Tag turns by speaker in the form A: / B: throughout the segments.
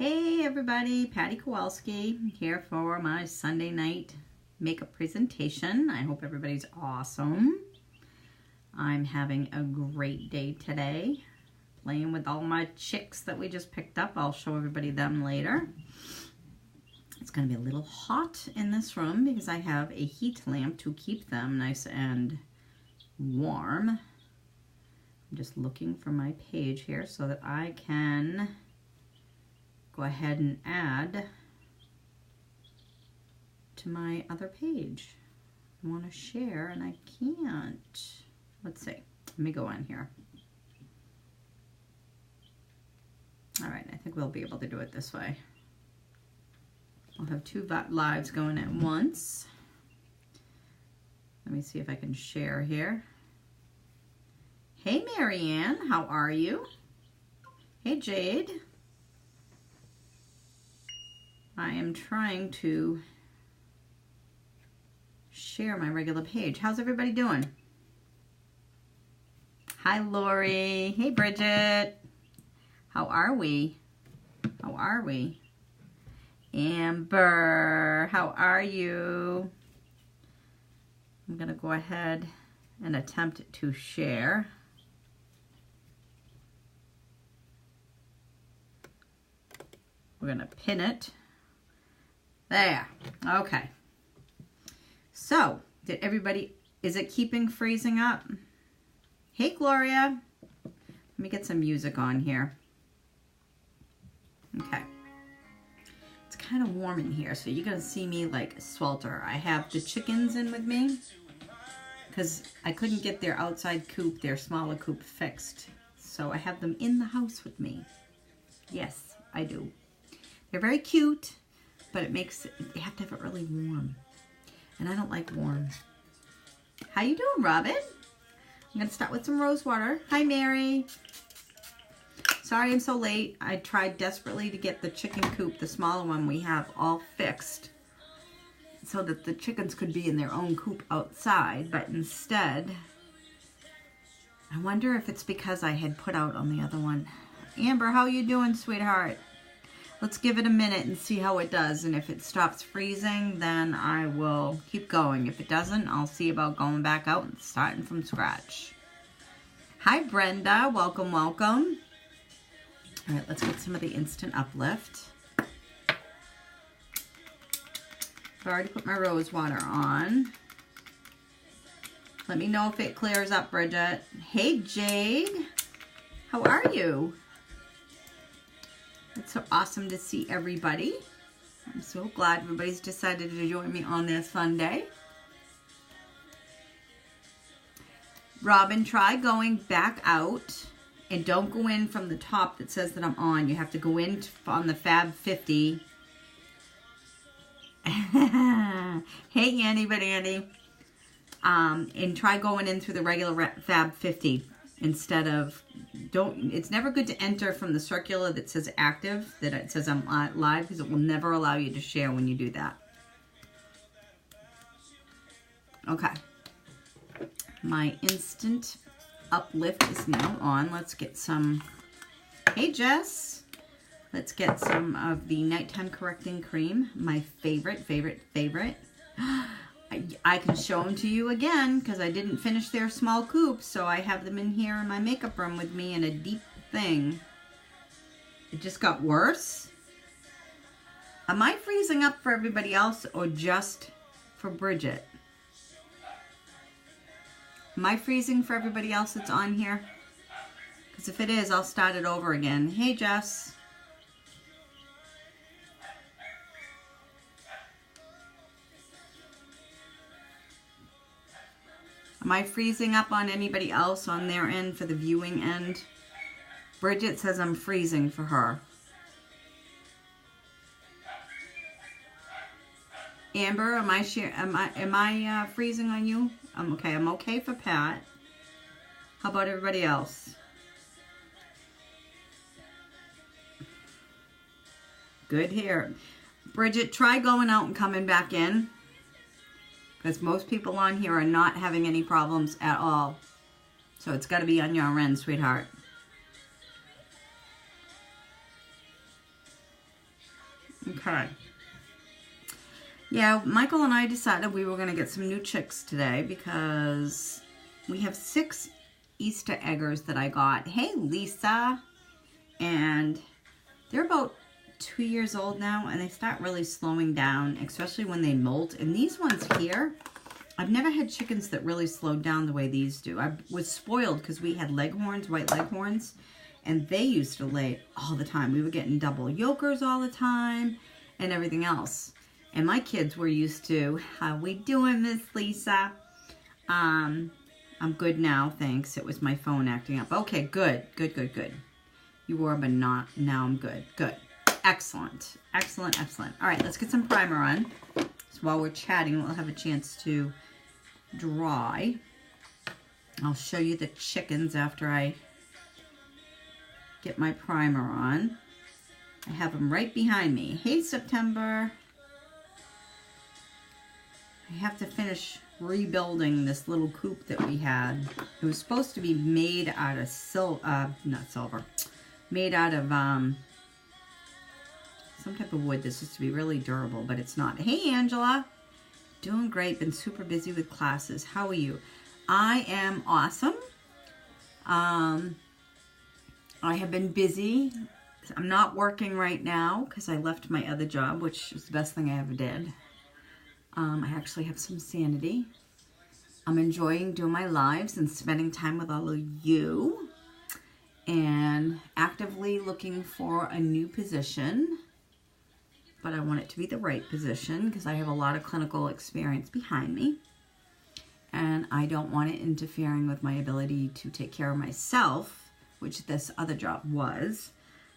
A: Hey everybody, Patty Kowalski here for my Sunday night makeup presentation. I hope everybody's awesome. I'm having a great day today, playing with all my chicks that we just picked up. I'll show everybody them later. It's going to be a little hot in this room because I have a heat lamp to keep them nice and warm. I'm just looking for my page here so that I can go ahead and add to my other page. I want to share and I can't. Let's see. Let me go on here. All right, I think we'll be able to do it this way. I'll have two lives going at once. Let me see if I can share here. Hey Marianne, how are you? Hey Jade. I am trying to share my regular page. How's everybody doing? Hi Lori. Hey Bridget. How are we? How are we? Amber, how are you? I'm gonna go ahead and attempt to share. We're gonna pin it. There, okay. So, did everybody, is it keeping freezing up? Hey Gloria, let me get some music on here. Okay. It's kind of warm in here, so you're gonna see me like swelter. I have the chickens in with me because I couldn't get their outside coop, their smaller coop fixed. So I have them in the house with me. Yes, I do. They're very cute, but it makes it, you have to have it really warm. And I don't like warm. How you doing, Robin? I'm gonna start with some rose water. Hi, Mary. Sorry I'm so late. I tried desperately to get the chicken coop, the smaller one we have, all fixed so that the chickens could be in their own coop outside, but instead, I wonder if it's because I had put out on the other one. Amber, how you doing, sweetheart? Let's give it a minute and see how it does, and if it stops freezing, then I will keep going. If it doesn't, I'll see about going back out and starting from scratch. Hi, Brenda. Welcome, welcome. All right, let's get some of the Instant Uplift. I've already put my rose water on. Let me know if it clears up, Bridget. Hey, Jade. How are you? It's so awesome to see everybody. I'm so glad everybody's decided to join me on this fun day. Robin, try going back out. And don't go in from the top that says that I'm on. You have to go in on the Fab 50. Hey, Annie, but Annie. And try going in through the regular Fab 50 instead of, it's never good to enter from the circular that says active, that it says I'm live, because it will never allow you to share when you do that. Okay. My Instant Uplift is now on. Let's get some, hey Jess, let's get some of the Nighttime Correcting Cream, my favorite. I can show them to you again because I didn't finish their small coop, so I have them in here in my makeup room with me in a deep thing. It just got worse. Am I freezing up for everybody else or just for Bridget? Am I freezing for everybody else that's on here? Because if it is, I'll start it over again. Hey, Jess. Am I freezing up on anybody else on their end for the viewing end? Bridget says I'm freezing for her. Amber, am I freezing on you? I'm okay. I'm okay for Pat. How about everybody else? Good here. Bridget, try going out and coming back in. Because most people on here are not having any problems at all. So it's got to be on your end, sweetheart. Okay. Yeah, Michael and I decided we were going to get some new chicks today because we have 6 Easter eggers that I got. Hey, Lisa. And they're about 2 years old now, and they start really slowing down, especially when they molt. And these ones here, I've never had chickens that really slowed down the way these do. I was spoiled because we had leghorns, white leghorns, and they used to lay all the time. We were getting double yolkers all the time and everything else. And my kids were used to, how we doing, Miss Lisa? I'm good now, thanks. It was my phone acting up. Okay, good. You were, but not, now I'm good. Good. Excellent. Excellent. All right, let's get some primer on. So while we're chatting, we'll have a chance to dry. I'll show you the chickens after I get my primer on. I have them right behind me. Hey, September. I have to finish rebuilding this little coop that we had. It was supposed to be made out of made out of some type of wood. This is to be really durable, but it's not. Hey, Angela. Doing great. Been super busy with classes. How are you? I am awesome. I have been busy. I'm not working right now because I left my other job, which is the best thing I ever did. I actually have some sanity. I'm enjoying doing my lives and spending time with all of you, and actively looking for a new position, but I want it to be the right position because I have a lot of clinical experience behind me, and I don't want it interfering with my ability to take care of myself, which this other job was.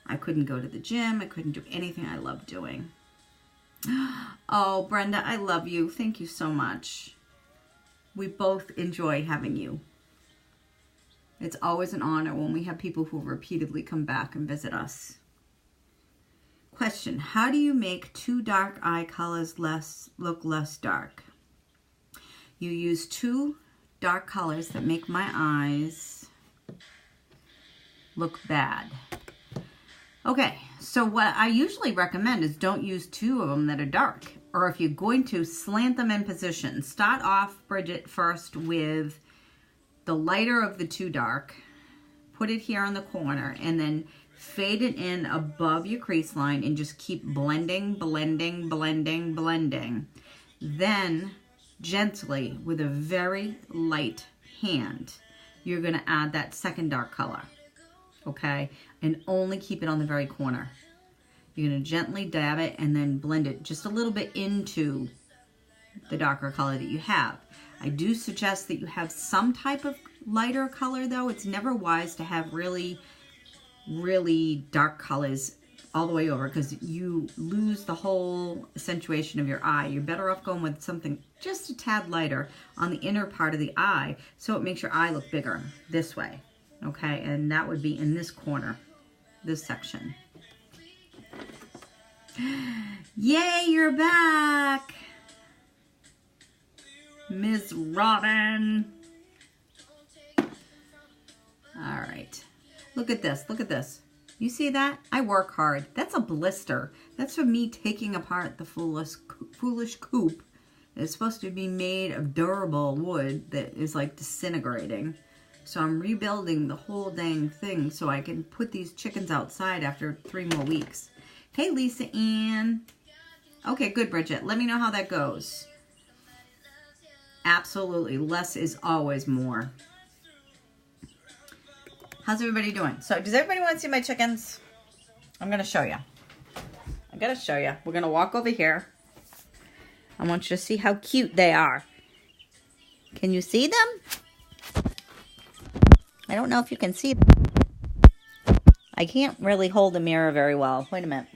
A: I couldn't go to the gym. I couldn't do anything I love doing. Oh, Brenda, I love you. Thank you so much. We both enjoy having you. It's always an honor when we have people who repeatedly come back and visit us. Question, how do you make 2 dark eye colors look less dark? You use 2 dark colors that make my eyes look bad. Okay, so what I usually recommend is don't use 2 of them that are dark. Or if you're going to, slant them in position. Start off, Bridget, first with the lighter of the 2 dark. Put it here on the corner and then fade it in above your crease line and just keep blending. Then, gently, with a very light hand, you're going to add that second dark color. Okay? And only keep it on the very corner. You're going to gently dab it and then blend it just a little bit into the darker color that you have. I do suggest that you have some type of lighter color though. It's never wise to have really dark colors all the way over because you lose the whole accentuation of your eye. You're better off going with something just a tad lighter on the inner part of the eye so it makes your eye look bigger this way. Okay, and that would be in this corner, this section. Yay, you're back, Ms. Robin. All right, look at this, look at this. You see that? I work hard. That's a blister. That's from me taking apart the foolish coop. It's supposed to be made of durable wood that is like disintegrating. So I'm rebuilding the whole dang thing so I can put these chickens outside after 3 more weeks. Hey, Lisa Ann. Okay, good, Bridget. Let me know how that goes. Absolutely. Less is always more. How's everybody doing? So does everybody want to see my chickens? I'm going to show you. I'm going to show you. We're going to walk over here. I want you to see how cute they are. Can you see them? I don't know if you can see them. I can't really hold the mirror very well. Wait a minute.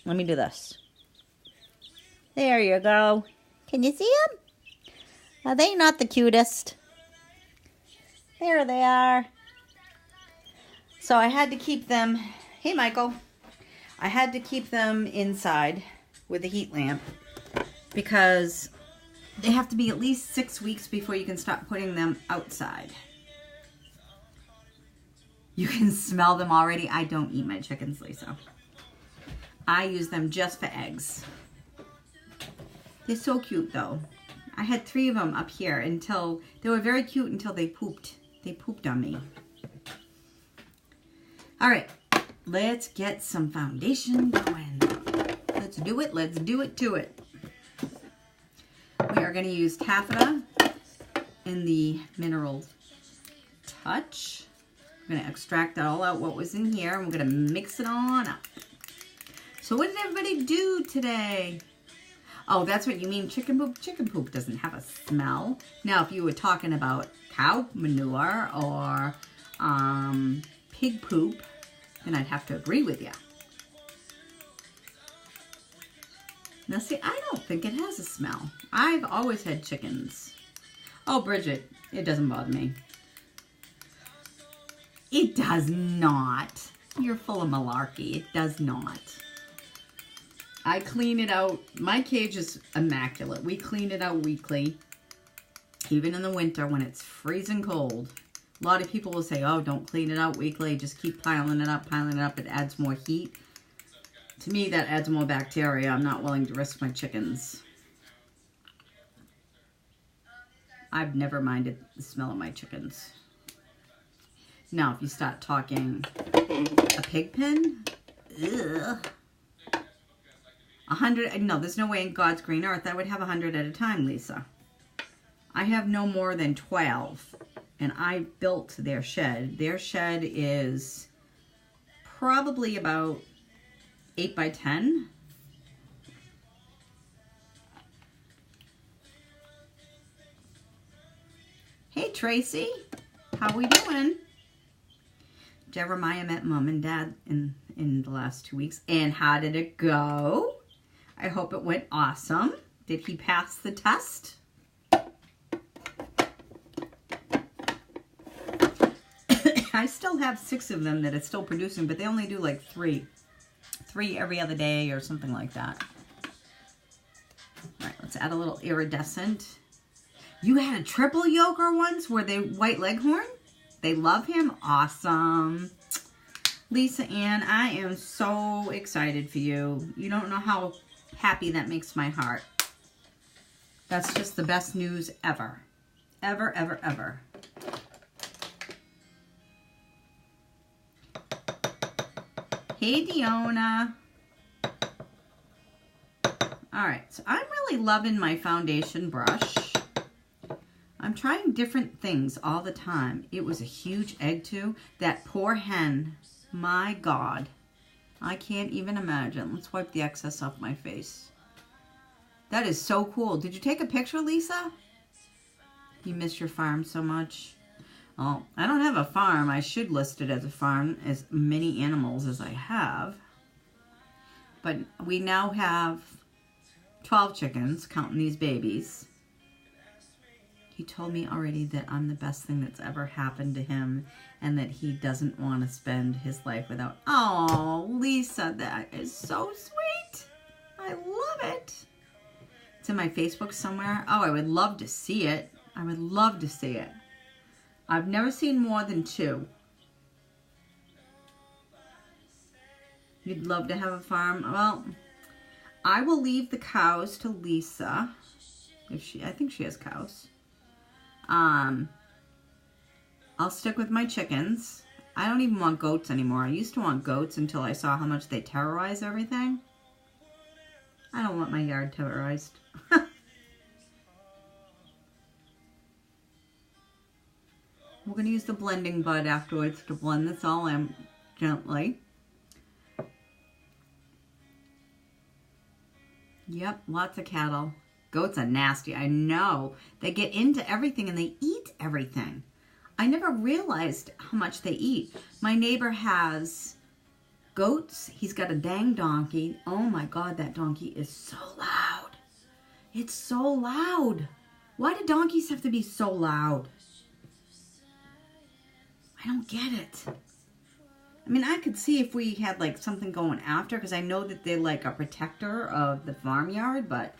A: Let me do this. There you go. Can you see them? Are they not the cutest? There they are. So I had to keep them, hey Michael, I had to keep them inside with the heat lamp because they have to be at least 6 weeks before you can start putting them outside. You can smell them already. I don't eat my chickens, Lisa. I use them just for eggs. They're so cute though. I had 3 of them up here until, they were very cute until they pooped. They pooped on me. All right, let's get some foundation going. Let's do it. Let's do it to it. We are going to use taffeta in the Mineral Touch. I'm going to extract all out what was in here, and we're going to mix it on up. So what did everybody do today? Oh, that's what you mean, chicken poop? Chicken poop doesn't have a smell. Now, if you were talking about cow manure or pig poop, then I'd have to agree with you. Now, see, I don't think it has a smell. I've always had chickens. Oh, Bridget, it doesn't bother me. It does not. You're full of malarkey. It does not. I clean it out. My cage is immaculate. We clean it out weekly, even in the winter when it's freezing cold. A lot of people will say, oh, don't clean it out weekly. Just keep piling it up, piling it up. It adds more heat. To me, that adds more bacteria. I'm not willing to risk my chickens. I've never minded the smell of my chickens. Now, if you start talking a pig pen, ugh. 100, no, there's no way in God's green earth I would have 100 at a time, Lisa. I have no more than 12, and I built their shed. Their shed is probably about 8 by 10. Hey, Tracy. How we doing? Jeremiah met Mom and Dad in the last 2 weeks. And how did it go? I hope it went awesome. Did he pass the test? I still have 6 of them that are still producing, but they only do like 3 every other day or something like that. All right, let's add a little iridescent. You had a triple yolker once? Were they white leghorn? They love him? Awesome. Lisa Ann, I am so excited for you. You don't know how happy that makes my heart. That's just the best news ever. Ever, ever, ever. Hey, Deona. All right, so I'm really loving my foundation brush. I'm trying different things all the time. It was a huge egg too. That poor hen, my God. I can't even imagine. Let's wipe the excess off my face. That is so cool. Did you take a picture, Lisa? You miss your farm so much. Oh, I don't have a farm. I should list it as a farm, as many animals as I have. But we now have 12 chickens, counting these babies. He told me already that I'm the best thing that's ever happened to him and that he doesn't want to spend his life without... Oh, Lisa, that is so sweet. I love it. It's in my Facebook somewhere. Oh, I would love to see it. I would love to see it. I've never seen more than 2. You'd love to have a farm. Well, I will leave the cows to Lisa. I think she has cows. I'll stick with my chickens. I don't even want goats anymore. I used to want goats until I saw how much they terrorize everything. I don't want my yard terrorized. We're going to use the blending bud afterwards to blend this all in gently. Yep, lots of cattle. Goats are nasty, I know. They get into everything and they eat everything. I never realized how much they eat. My neighbor has goats. He's got a dang donkey. Oh my God, that donkey is so loud. It's so loud. Why do donkeys have to be so loud? I don't get it. I mean, I could see if we had like something going after, because I know that they're like a protector of the farmyard, but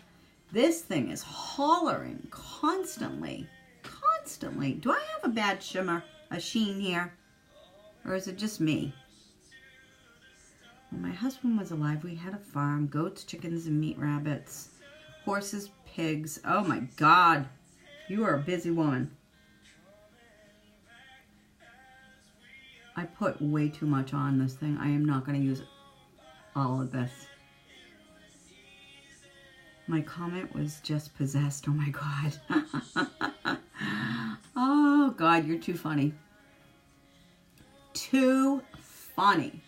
A: this thing is hollering constantly. Constantly. Do I have a bad sheen here? Or is it just me? When my husband was alive, we had a farm, goats, chickens, and meat rabbits, horses, pigs. Oh my God, you are a busy woman. I put way too much on this thing. I am not going to use all of this. My comment was just possessed. Oh my God. Oh God, you're too funny. Too funny.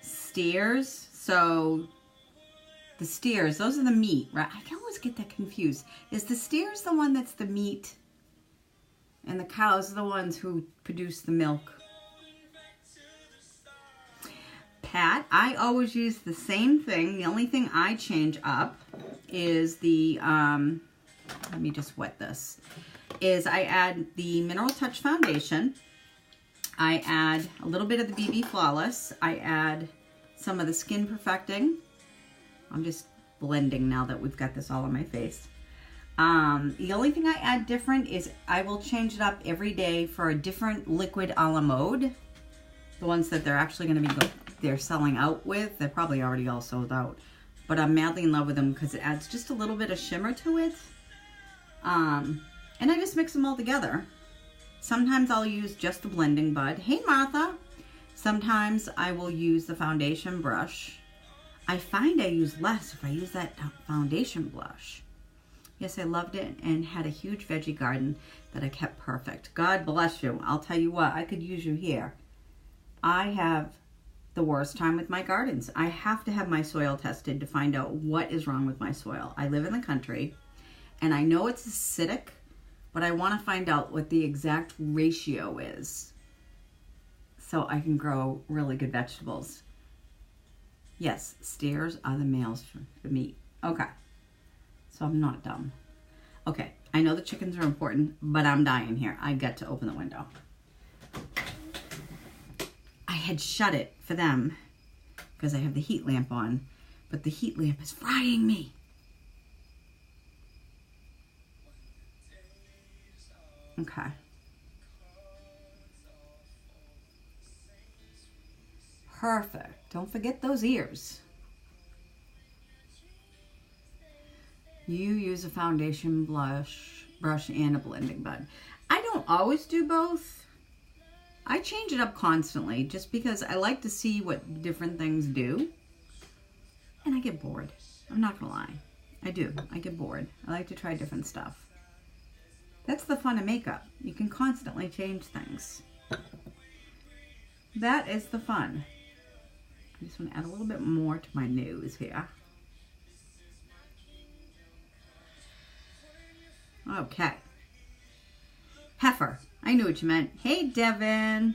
A: Steers. So the steers, those are the meat, right? I can always get that confused. Is the steers the one that's the meat? And the cows are the ones who produce the milk. Pat, I always use the same thing. The only thing I change up is the, let me just wet this, is I add the Mineral Touch Foundation. I add a little bit of the BB Flawless. I add some of the Skin Perfecting. I'm just blending now that we've got this all on my face. The only thing I add different is I will change it up every day for a different liquid a la mode. The ones that they're actually going to be they're selling out with. They're probably already all sold out. But I'm madly in love with them because it adds just a little bit of shimmer to it. And I just mix them all together. Sometimes I'll use just the blending bud. Hey Martha! Sometimes I will use the foundation brush. I find I use less if I use that foundation blush. Yes, I loved it and had a huge veggie garden that I kept perfect. God bless you. I'll tell you what, I could use you here. I have the worst time with my gardens. I have to have my soil tested to find out what is wrong with my soil. I live in the country and I know it's acidic, but I want to find out what the exact ratio is so I can grow really good vegetables. Yes, steers are the males for the meat. Okay. So I'm not dumb. Okay, I know the chickens are important, but I'm dying here. I got to open the window. I had shut it for them because I have the heat lamp on, but the heat lamp is frying me. Okay. Perfect. Don't forget those ears. You use a foundation brush and a blending bud. I don't always do both. I change it up constantly just because I like to see what different things do. And I get bored. I'm not gonna lie. I do. I get bored. I like to try different stuff. That's the fun of makeup. You can constantly change things. That is the fun. I just want to add a little bit more to my nose here. Okay. Heifer. I knew what you meant. Hey, Devin.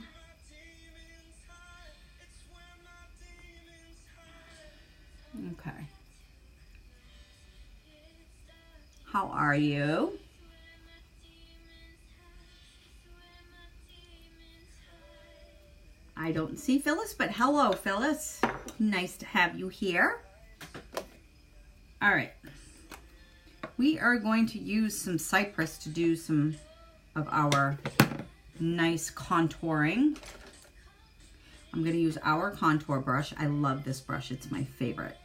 A: Okay. How are you? I don't see Phyllis, but hello, Phyllis. Nice to have you here. All right. We are going to use some cypress to do some of our nice contouring. I'm going to use our contour brush. I love this brush. It's my favorite.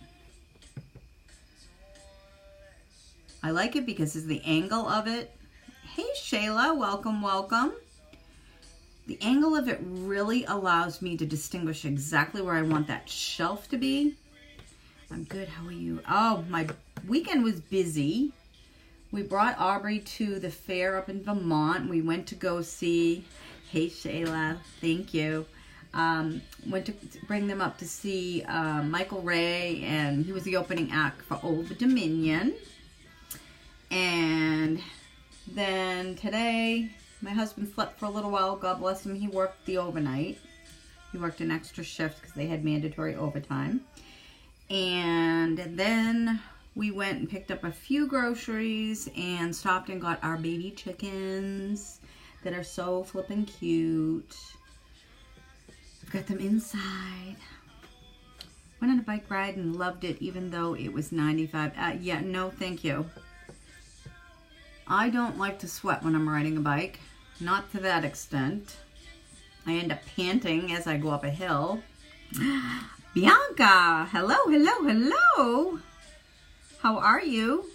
A: I like it because it's the angle of it. Hey, Shayla. Welcome, welcome. The angle of it really allows me to distinguish exactly where I want that shelf to be. I'm good. How are you? Oh, my weekend was busy. We brought Aubrey to the fair up in Vermont. We went to go see, hey Shayla, thank you. Went to bring them up to see Michael Ray, and he was the opening act for Old Dominion. And then today, my husband slept for a little while. God bless him. He worked the overnight. He worked an extra shift because they had mandatory overtime. And then we went and picked up a few groceries and stopped and got our baby chickens that are so flippin' cute. I've got them inside. Went on a bike ride and loved it even though it was 95. Yeah, no thank you. I don't like to sweat when I'm riding a bike. Not to that extent. I end up panting as I go up a hill. Bianca, hello, hello, hello. How are you?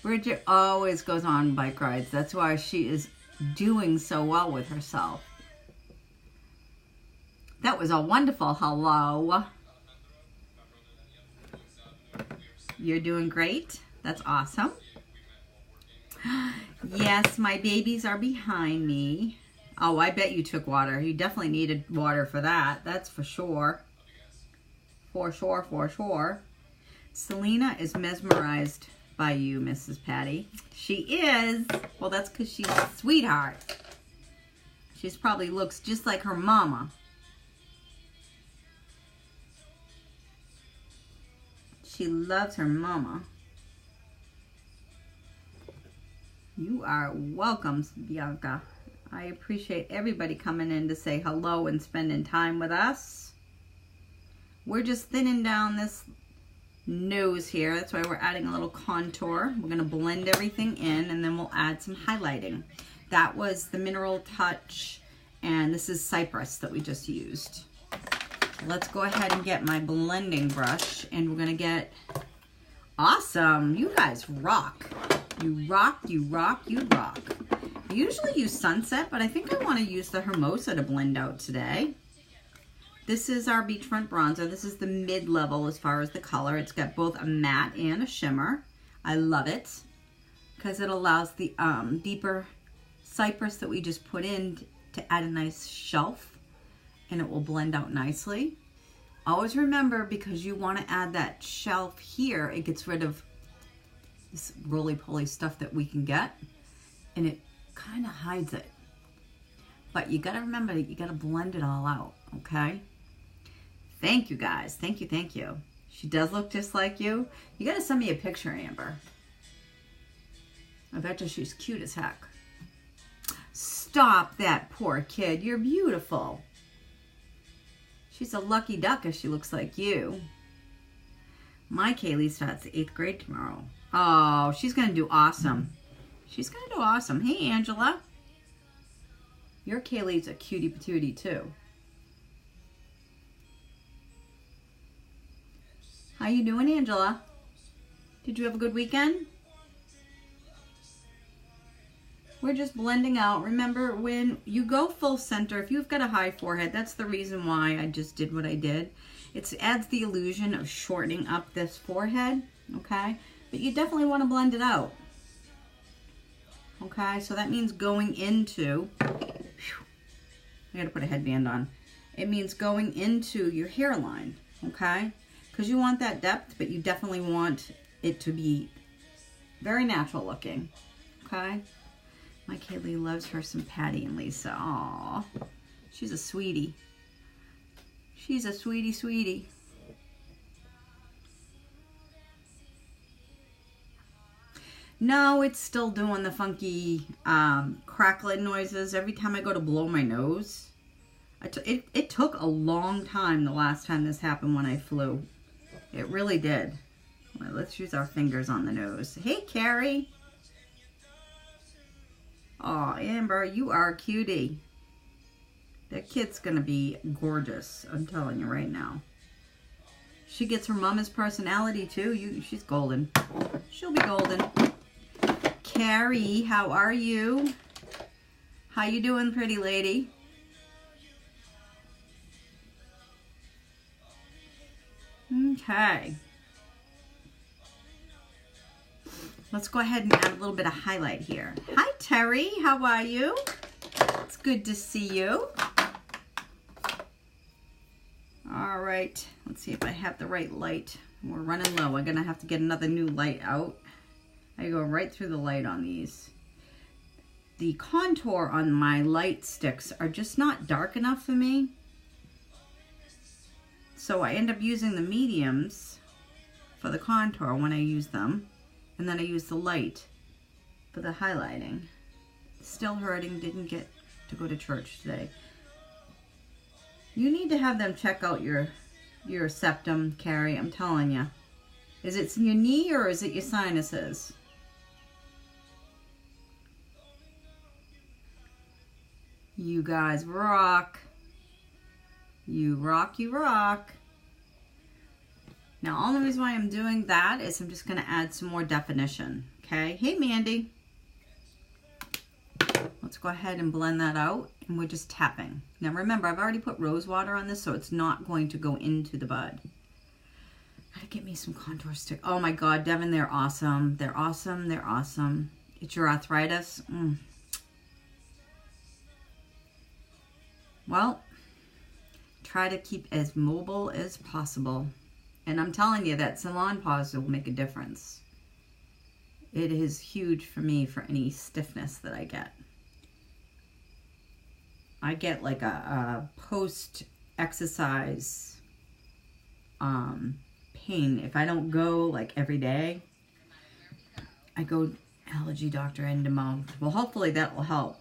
A: Bridget always goes on bike rides. That's why she is doing so well with herself. That was a wonderful hello. You're doing great. That's awesome. Yes, my babies are behind me. Oh, I bet you took water. You definitely needed water for that. That's for sure. For sure, for sure. Selena is mesmerized by you, Mrs. Patty. She is. Well, that's because she's a sweetheart. She probably looks just like her mama. She loves her mama. You are welcome, Bianca. I appreciate everybody coming in to say hello and spending time with us. We're just thinning down this nose here. That's why we're adding a little contour. We're going to blend everything in, and then we'll add some highlighting. That was the Mineral Touch, and this is Cypress that we just used. Let's go ahead and get my blending brush, and we're going to get... Awesome. You guys rock. You rock, you rock, you rock. I usually use Sunset, but I think I want to use the Hermosa to blend out today. This is our Beachfront Bronzer. This is the mid-level as far as the color. It's got both a matte and a shimmer. I love it because it allows the deeper Cypress that we just put in to add a nice shelf, and it will blend out nicely. Always remember, because you want to add that shelf here, it gets rid of this roly-poly stuff that we can get, and it kind of hides it. But you got to remember that you got to blend it all out, okay? Thank you, guys. Thank you, thank you. She does look just like you. You got to send me a picture, Amber. I bet you she's cute as heck. Stop that poor kid. You're beautiful. She's a lucky duck if she looks like you. My Kaylee starts 8th grade tomorrow. Oh, she's going to do awesome. She's going to do awesome. Hey, Angela. Your Kaylee's a cutie patootie, too. How you doing, Angela? Did you have a good weekend? We're just blending out. Remember, when you go full center, if you've got a high forehead, that's the reason why I just did what I did. It adds the illusion of shortening up this forehead, okay? But you definitely want to blend it out. Okay, so that means going into, I gotta put a headband on. It means going into your hairline, okay? Because you want that depth, but you definitely want it to be very natural looking, okay? My Kaylee loves her some Patty and Lisa. Aww, she's a sweetie. She's a sweetie, sweetie. No, it's still doing the funky crackling noises every time I go to blow my nose. It took a long time the last time this happened when I flew. It really did. Well, let's use our fingers on the nose. Hey, Carrie. Oh, Amber, you are a cutie. That kid's going to be gorgeous. I'm telling you right now. She gets her mama's personality, too. She's golden. She'll be golden. Carrie, how are you? How you doing, pretty lady? Okay. Let's go ahead and add a little bit of highlight here. Hi, Terry. How are you? It's good to see you. All right. Let's see if I have the right light. We're running low. I'm going to have to get another new light out. I go right through the light on these. The contour on my light sticks are just not dark enough for me. So I end up using the mediums for the contour when I use them. And then I use the light for the highlighting. Still hurting, didn't get to go to church today. You need to have them check out your septum, Carrie, I'm telling you. Is it your knee or is it your sinuses? You guys rock. You rock, you rock. Now, all the reason why I'm doing that is I'm just going to add some more definition. Okay? Hey, Mandy. Let's go ahead and blend that out. And we're just tapping. Now, remember, I've already put rose water on this, so it's not going to go into the bud. Gotta get me some contour stick. Oh, my God, Devin, they're awesome. They're awesome. They're awesome. It's your arthritis. Well, try to keep as mobile as possible. And I'm telling you that Salon Pause will make a difference. It is huge for me for any stiffness that I get. I get like a post-exercise pain. If I don't go like every day, I go allergy doctor end of month. Well, hopefully that will help.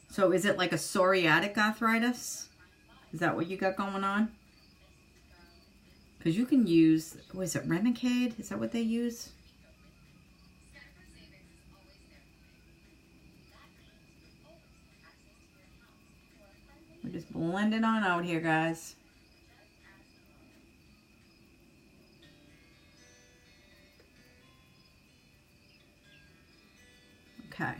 A: So is it like a psoriatic arthritis? Is that what you got going on? Because you can use, what is it, Remicade? Is that what they use? We're just blending on out here, guys. Okay.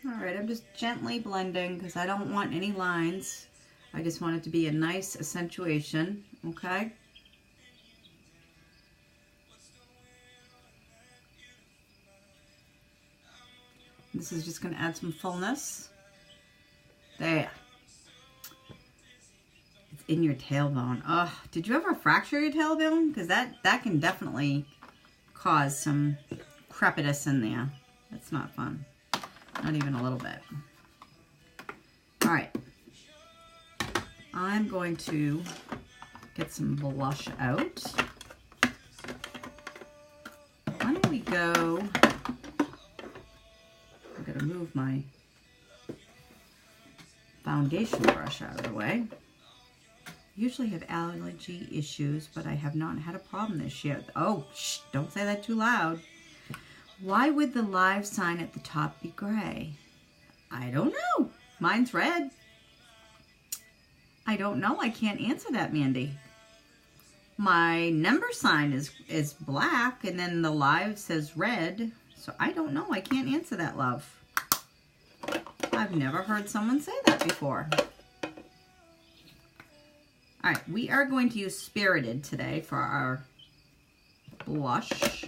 A: All right, I'm just gently blending because I don't want any lines. I just want it to be a nice accentuation, okay? This is just going to add some fullness. There. It's in your tailbone. Oh, did you ever fracture your tailbone? Because that can definitely cause some crepitus in there. That's not fun. Not even a little bit. All right. I'm going to get some blush out. Why don't we go... I'm going to move my foundation brush out of the way. Usually have allergy issues, but I have not had a problem this year. Oh, shh, don't say that too loud. Why would the live sign at the top be gray? I don't know. Mine's red. I don't know. I can't answer that, Mandy. My number sign is black, and then the live says red. So I don't know. I can't answer that, love. I've never heard someone say that before. All right, we are going to use Spirited today for our blush.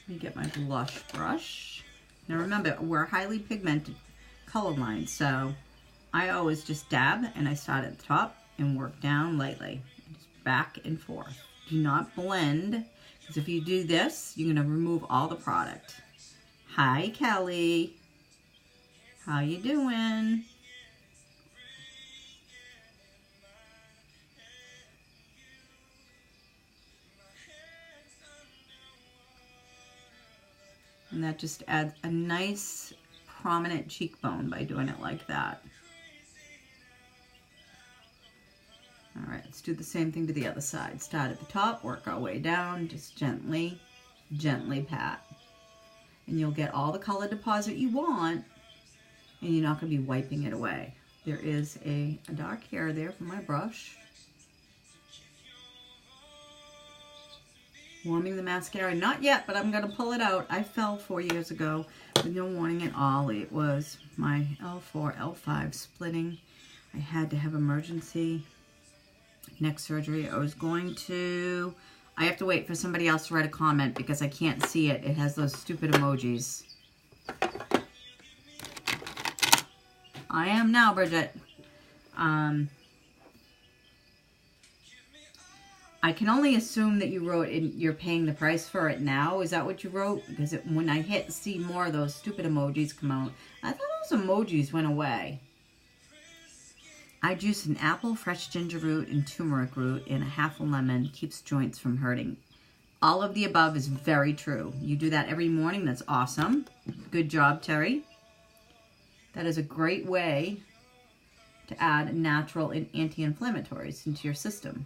A: Let me get my blush brush. Now remember, we're highly pigmented color lines, so I always just dab and I start at the top and work down lightly. Just back and forth. Do not blend, because if you do this, you're going to remove all the product. Hi, Kelly. How you doing? And that just adds a nice prominent cheekbone by doing it like that. All right, let's do the same thing to the other side. Start at the top, work our way down, just gently, gently pat. And you'll get all the color deposit you want, and you're not going to be wiping it away. There is a dark hair there from my brush. Warming the mascara. Not yet, but I'm going to pull it out. I fell 4 years ago with no warning at all. It was my L4, L5 splitting. I had to have emergency neck surgery. I have to wait for somebody else to write a comment because I can't see it. It has those stupid emojis. I am now, Bridget. I can only assume that you wrote you're paying the price for it now. Is that what you wrote? Because when I hit see more of those stupid emojis come out, I thought those emojis went away. I juice an apple, fresh ginger root, and turmeric root, and a half a lemon. Keeps joints from hurting. All of the above is very true. You do that every morning. That's awesome. Good job, Terry. That is a great way to add natural and anti-inflammatories into your system.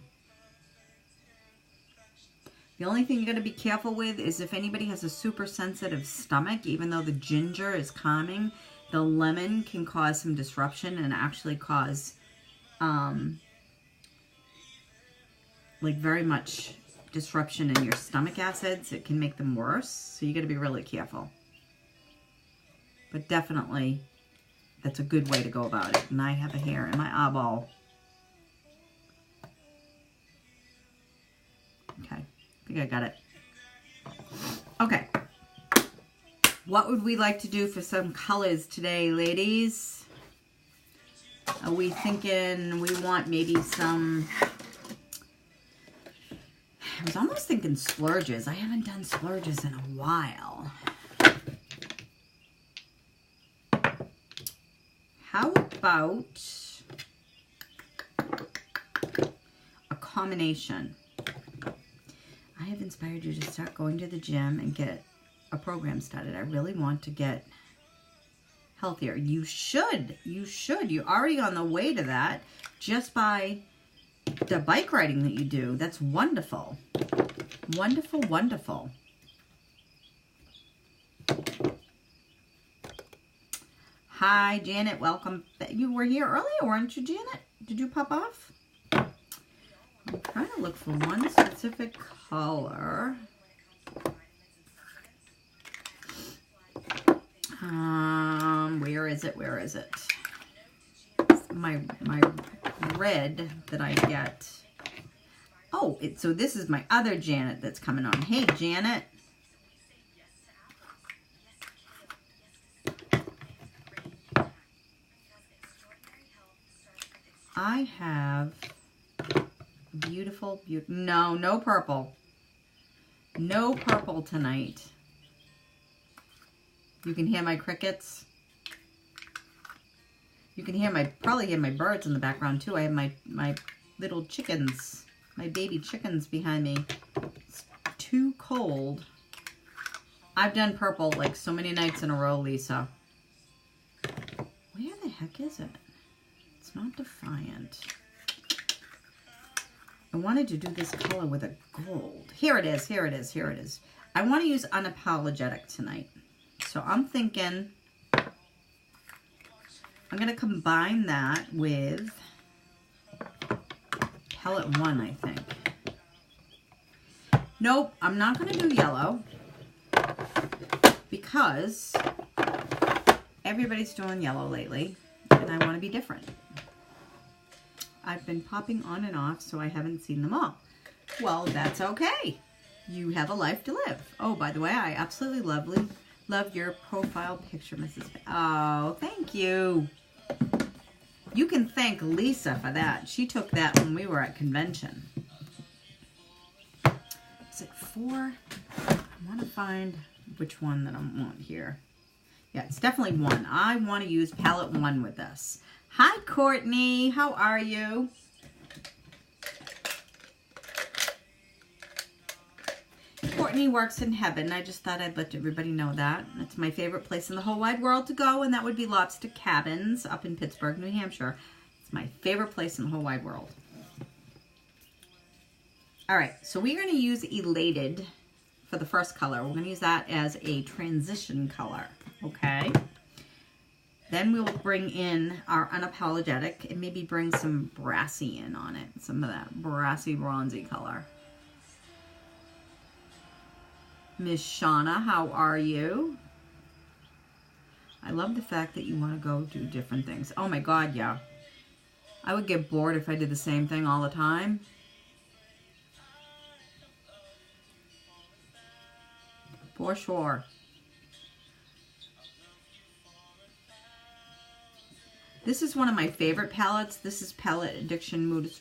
A: The only thing you got to be careful with is if anybody has a super sensitive stomach, even though the ginger is calming, the lemon can cause some disruption and actually cause like very much disruption in your stomach acids. It can make them worse, so you got to be really careful. But definitely, that's a good way to go about it. And I have a hair in my eyeball. Okay, I think I got it. Okay. What would we like to do for some colors today, ladies? Are we thinking we want maybe some... I was almost thinking splurges. I haven't done splurges in a while. How about a combination? I have inspired you to start going to the gym and get a program started. I really want to get healthier. You should. You should. You're already on the way to that just by the bike riding that you do. That's wonderful. Wonderful, wonderful. Hi, Janet. Welcome. You were here earlier, weren't you, Janet? Did you pop off? I'm trying to look for one specific color. Where is it? Where is it? My red that I get. Oh, so this is my other Janet that's coming on. Hey, Janet. I have beautiful, no purple. No purple tonight. You can hear my crickets. You can hear probably hear my birds in the background too. I have my little chickens, my baby chickens behind me. It's too cold. I've done purple like so many nights in a row, Lisa. Where the heck is it? It's not Defiant. I wanted to do this color with a gold. Here it is, here it is, here it is. I want to use Unapologetic tonight. So I'm thinking I'm going to combine that with Palette 1, I think. Nope, I'm not going to do yellow because everybody's doing yellow lately and I want to be different. I've been popping on and off, so I haven't seen them all. Well, that's okay. You have a life to live. Oh, by the way, I absolutely love your profile picture, Mrs. Oh, thank you. You can thank Lisa for that. She took that when we were at convention. Is it 4? I want to find which one that I want here. Yeah, it's definitely 1. I want to use palette 1 with this. Hi, Courtney. How are you? Courtney works in heaven. I just thought I'd let everybody know that. It's my favorite place in the whole wide world to go, and that would be Lobster Cabins up in Pittsburgh, New Hampshire. It's my favorite place in the whole wide world. All right, so we're going to use Elated for the first color. We're going to use that as a transition color, okay? Then we'll bring in our Unapologetic and maybe bring some brassy in on it. Some of that brassy bronzy color. Miss Shauna, how are you? I love the fact that you want to go do different things. Oh my God, yeah. I would get bored if I did the same thing all the time. For sure. This is one of my favorite palettes. This is Palette Addiction Mood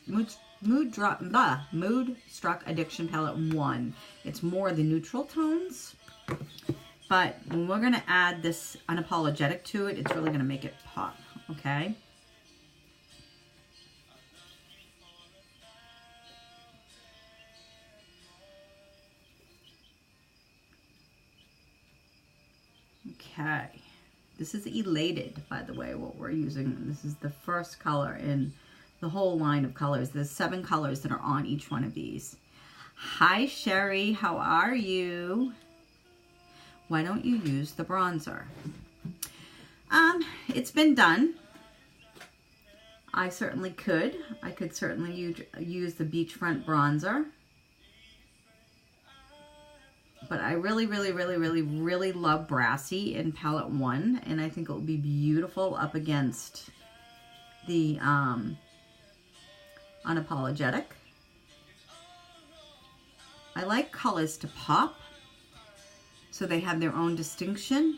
A: Struck Addiction Palette 1. It's more the neutral tones, but when we're going to add this Unapologetic to it, it's really going to make it pop, okay? Okay. This is Elated, by the way, what we're using. This is the first color in the whole line of colors. There's 7 colors that are on each one of these. Hi, Sherry. How are you? Why don't you use the bronzer? It's been done. I certainly could. I could certainly use the Beachfront bronzer. But I really, really, really, really, really love Brassy in palette 1. And I think it will be beautiful up against the Unapologetic. I like colors to pop, so they have their own distinction.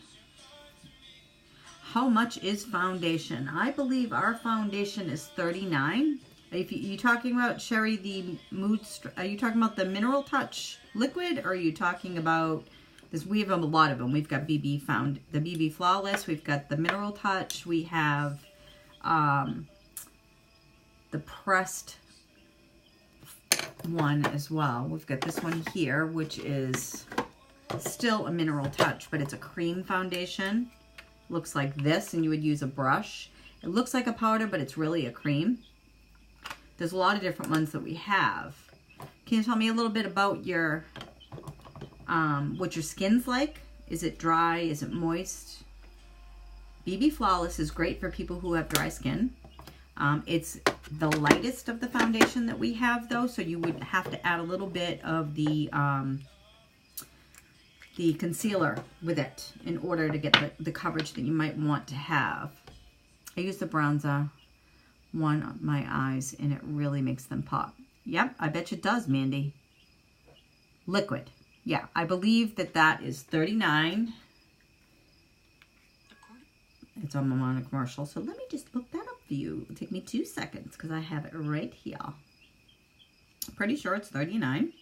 A: How much is foundation? I believe our foundation is $39. If you're talking about, Sherry, the are you talking about the Mineral Touch liquid, or are you talking about this? We have a lot of them. We've got the BB Flawless. We've got the Mineral Touch. We have the pressed one as well. We've got this one here, which is still a Mineral Touch, but it's a cream foundation. Looks like this, and you would use a brush. It looks like a powder, but it's really a cream. There's a lot of different ones that we have. Can you tell me a little bit about your what your skin's like? Is it dry? Is it moist? BB Flawless is great for people who have dry skin. It's the lightest of the foundation that we have, though, so you would have to add a little bit of the concealer with it in order to get the coverage that you might want to have. I use the bronzer one on my eyes, and it really makes them pop. Yep, I bet you it does, Mandy. Liquid. Yeah, I believe that is $39. It's on a commercial, so let me just look that up for you. It'll take me 2 seconds because I have it right here. Pretty sure it's $39.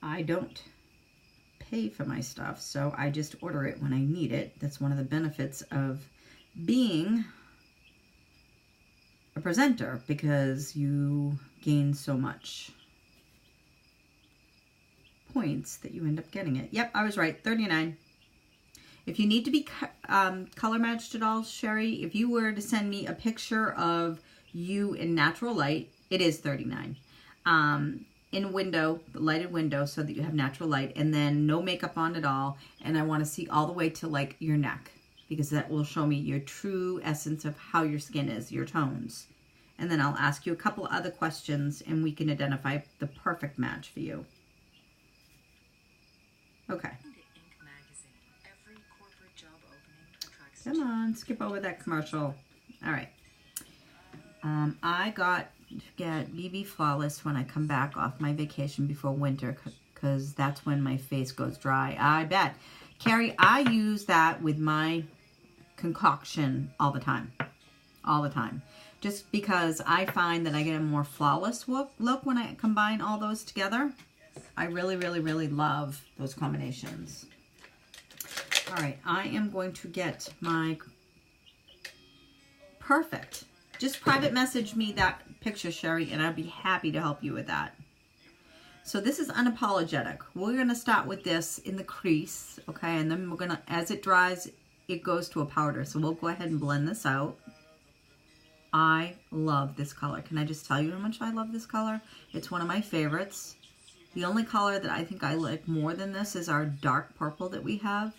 A: I don't pay for my stuff, so I just order it when I need it. That's one of the benefits of being a presenter, because you gain so much points that you end up getting it. Yep, I was right, $39. If you need to be color matched at all, Sherry, if you were to send me a picture of you in natural light, it is $39. In window, lighted window, so that you have natural light, and then no makeup on at all, and I want to see all the way to like your neck, because that will show me your true essence of how your skin is, your tones. And then I'll ask you a couple other questions, and we can identify the perfect match for you. Okay. Come on, skip over that commercial. All right. I get BB Flawless when I come back off my vacation before winter, because that's when my face goes dry. I bet. Carrie, I use that with my concoction all the time. All the time. Just because I find that I get a more flawless look when I combine all those together. I really, really, really love those combinations. All right, I am going to get my perfect. Just private message me that picture, Sherry, and I'd be happy to help you with that. So this is Unapologetic. We're going to start with this in the crease, okay? And then we're going to, as it dries, it goes to a powder. So we'll go ahead and blend this out. I love this color. Can I just tell you how much I love this color? It's one of my favorites. The only color that I think I like more than this is our dark purple that we have.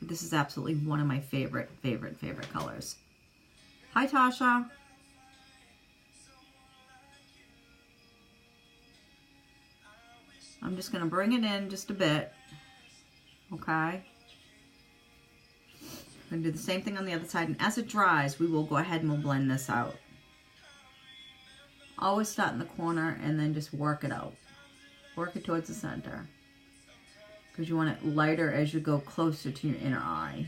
A: This is absolutely one of my favorite colors. Hi, Tasha. I'm just going to bring it in just a bit. Okay. I'm going to do the same thing on the other side. And as it dries, we will go ahead and we'll blend this out. Always start in the corner and then just work it out. Work it towards the center. Because you want it lighter as you go closer to your inner eye.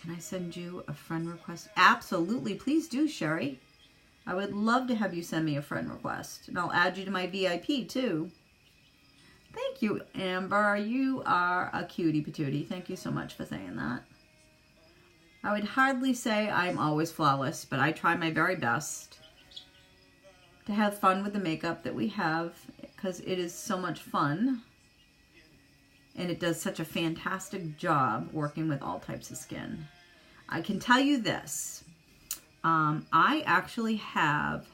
A: Can I send you a friend request? Absolutely. Please do, Sherry. I would love to have you send me a friend request. And I'll add you to my VIP too. Thank you, Amber. You are a cutie patootie. Thank you so much for saying that. I would hardly say I'm always flawless, but I try my very best to have fun with the makeup that we have, because it is so much fun. And it does such a fantastic job working with all types of skin. I can tell you this. I actually have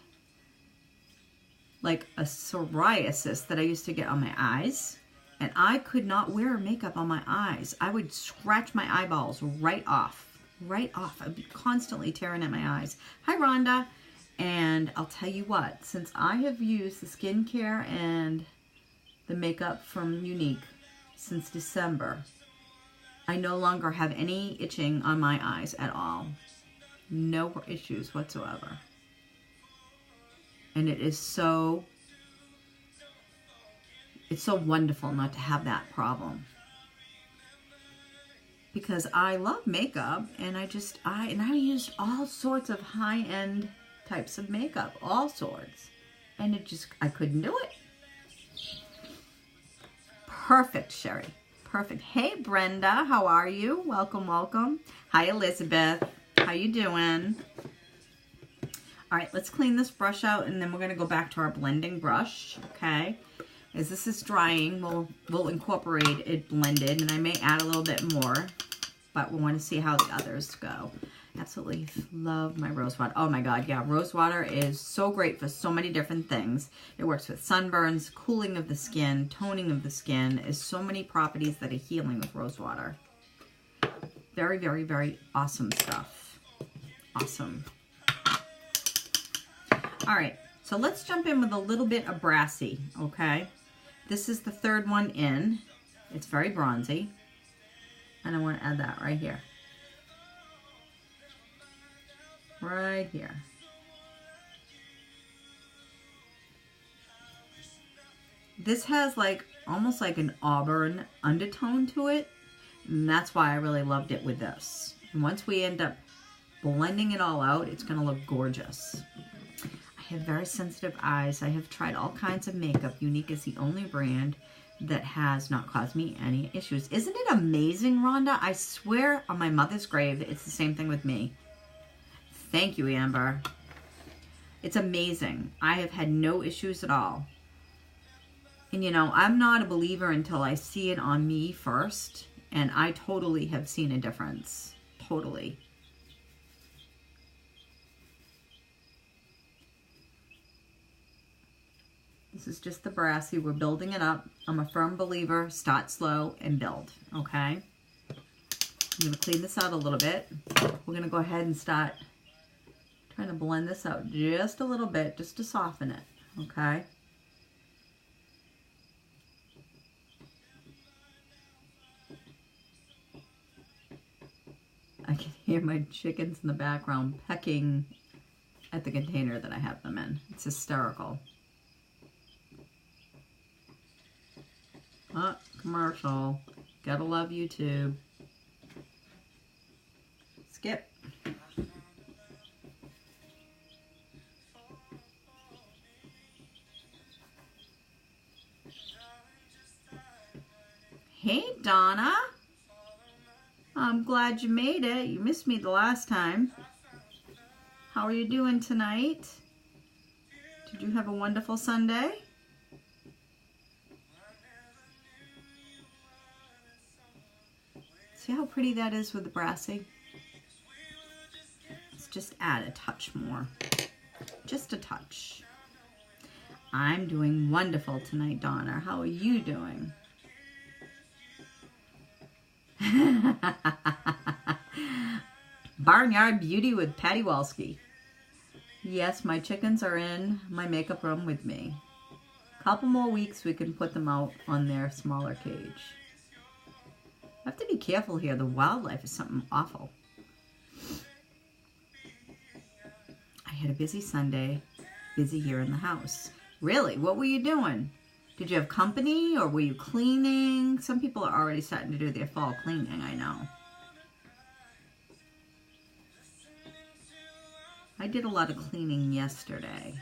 A: like a psoriasis that I used to get on my eyes. And I could not wear makeup on my eyes. I would scratch my eyeballs right off. Right off. I'd be constantly tearing at my eyes. Hi, Rhonda. And I'll tell you what. Since I have used the skincare and the makeup from Younique since December, I no longer have any itching on my eyes at all. No issues whatsoever. And it is so... It's so wonderful not to have that problem. Because I love makeup and I used all sorts of high-end types of makeup, all sorts. And I couldn't do it. Perfect, Sherry. Perfect. Hey, Brenda, how are you? Welcome, welcome. Hi, Elizabeth. How you doing? All right, let's clean this brush out and then we're gonna go back to our blending brush, okay? As this is drying, we'll incorporate it blended, and I may add a little bit more, but we want to see how the others go. Absolutely love my rose water. Oh my God, yeah, rose water is so great for so many different things. It works with sunburns, cooling of the skin, toning of the skin. There's so many properties that are healing with rose water. Very, very, very awesome stuff. Awesome. All right, so let's jump in with a little bit of Brassy, okay? This is the third one in. It's very bronzy. And I want to add that right here. Right here. This has like almost like an auburn undertone to it. And that's why I really loved it with this. And once we end up blending it all out, it's going to look gorgeous. I have very sensitive eyes. I have tried all kinds of makeup. Younique is the only brand that has not caused me any issues. Isn't it amazing, Rhonda? I swear on my mother's grave, it's the same thing with me. Thank you, Amber. It's amazing. I have had no issues at all. And you know, I'm not a believer until I see it on me first. And I totally have seen a difference. Totally. This is just the Brassy. We're building it up. I'm a firm believer. Start slow and build, okay? I'm going to clean this out a little bit. We're going to go ahead and start trying to blend this out just a little bit, just to soften it, okay? I can hear my chickens in the background pecking at the container that I have them in. It's hysterical. Oh, commercial. Gotta love YouTube. Skip. Hey, Donna. I'm glad you made it. You missed me the last time. How are you doing tonight? Did you have a wonderful Sunday? See how pretty that is with the Brassy? Let's just add a touch more. Just a touch. I'm doing wonderful tonight, Donna. How are you doing? Barnyard Beauty with Patty Walski. Yes, my chickens are in my makeup room with me. A couple more weeks we can put them out on their smaller cage. I have to be careful here. The wildlife is something awful. I had a busy Sunday, busy here in the house. Really? What were you doing? Did you have company or were you cleaning? Some people are already starting to do their fall cleaning, I know. I did a lot of cleaning yesterday.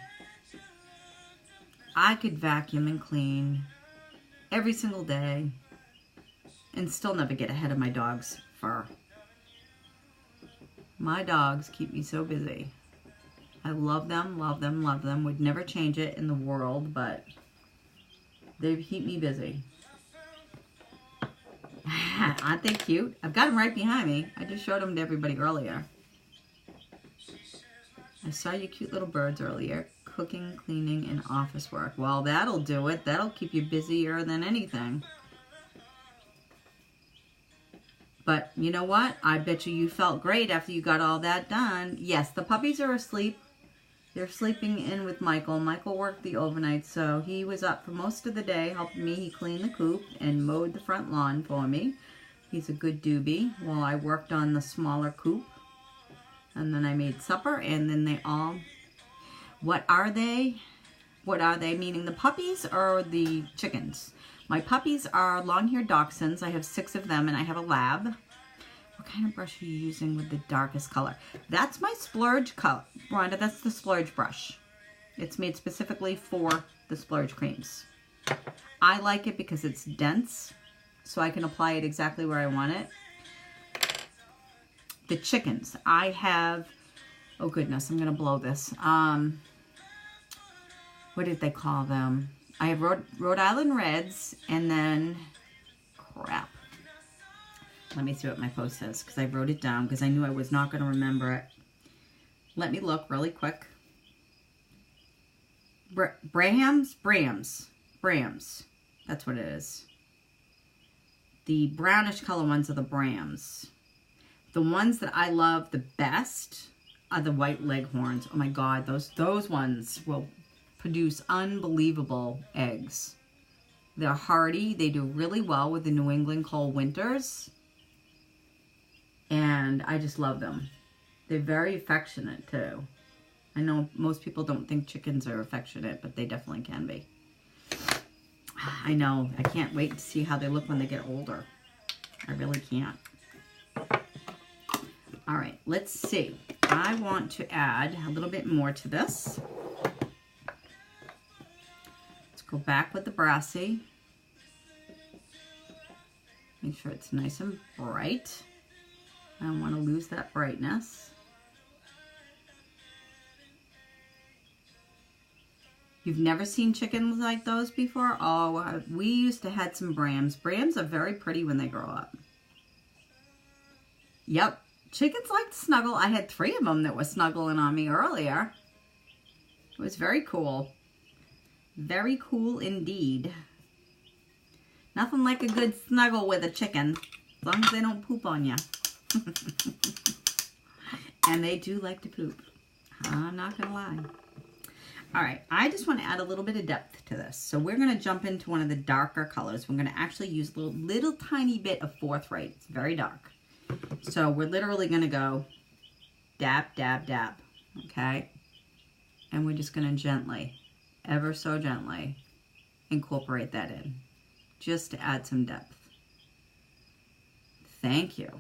A: I could vacuum and clean every single day and still never get ahead of my dog's fur. My dogs keep me so busy. I love them, love them, love them. Would never change it in the world, but they keep me busy. Aren't they cute? I've got them right behind me. I just showed them to everybody earlier. I saw you cute little birds earlier. Cooking, cleaning, and office work. Well, that'll do it. That'll keep you busier than anything. But you know what? I bet you felt great after you got all that done. Yes, the puppies are asleep. They're sleeping in with Michael. Michael worked the overnight, so he was up for most of the day helping me. He cleaned the coop and mowed the front lawn for me. He's a good doobie while I worked on the smaller coop. And then I made supper, and then they all... What are they? What are they? Meaning the puppies or the chickens? My puppies are long-haired dachshunds. I have 6 of them, and I have a lab. What kind of brush are you using with the darkest color? That's my splurge color. Rhonda, that's the splurge brush. It's made specifically for the splurge creams. I like it because it's dense, so I can apply it exactly where I want it. The chickens, I have, oh goodness, I'm going to blow this. What did they call them? I have Rhode Island Reds, and then, crap. Let me see what my post says, because I wrote it down, because I knew I was not going to remember it. Let me look really quick. Brahms. That's what it is. The brownish color ones are the Brahms. The ones that I love the best are the white leghorns. Oh my God, those ones will produce unbelievable eggs. They're hardy. They do really well with the New England cold winters. And I just love them. They're very affectionate too. I know most people don't think chickens are affectionate, but they definitely can be. I know. I can't wait to see how they look when they get older. I really can't. All right, let's see. I want to add a little bit more to this. Let's go back with the Brassy. Make sure it's nice and bright. I don't want to lose that brightness. You've never seen chickens like those before? Oh, we used to have some Brahms. Brahms are very pretty when they grow up. Yep. Chickens like to snuggle. I had 3 of them that were snuggling on me earlier. It was very cool. Very cool indeed. Nothing like a good snuggle with a chicken. As long as they don't poop on you. And they do like to poop. I'm not going to lie. All right, I just want to add a little bit of depth to this. So we're going to jump into one of the darker colors. We're going to actually use a little tiny bit of Forthright. It's very dark. So we're literally going to go dab, dab, dab, okay? And we're just going to gently, ever so gently, incorporate that in, just to add some depth. Thank you.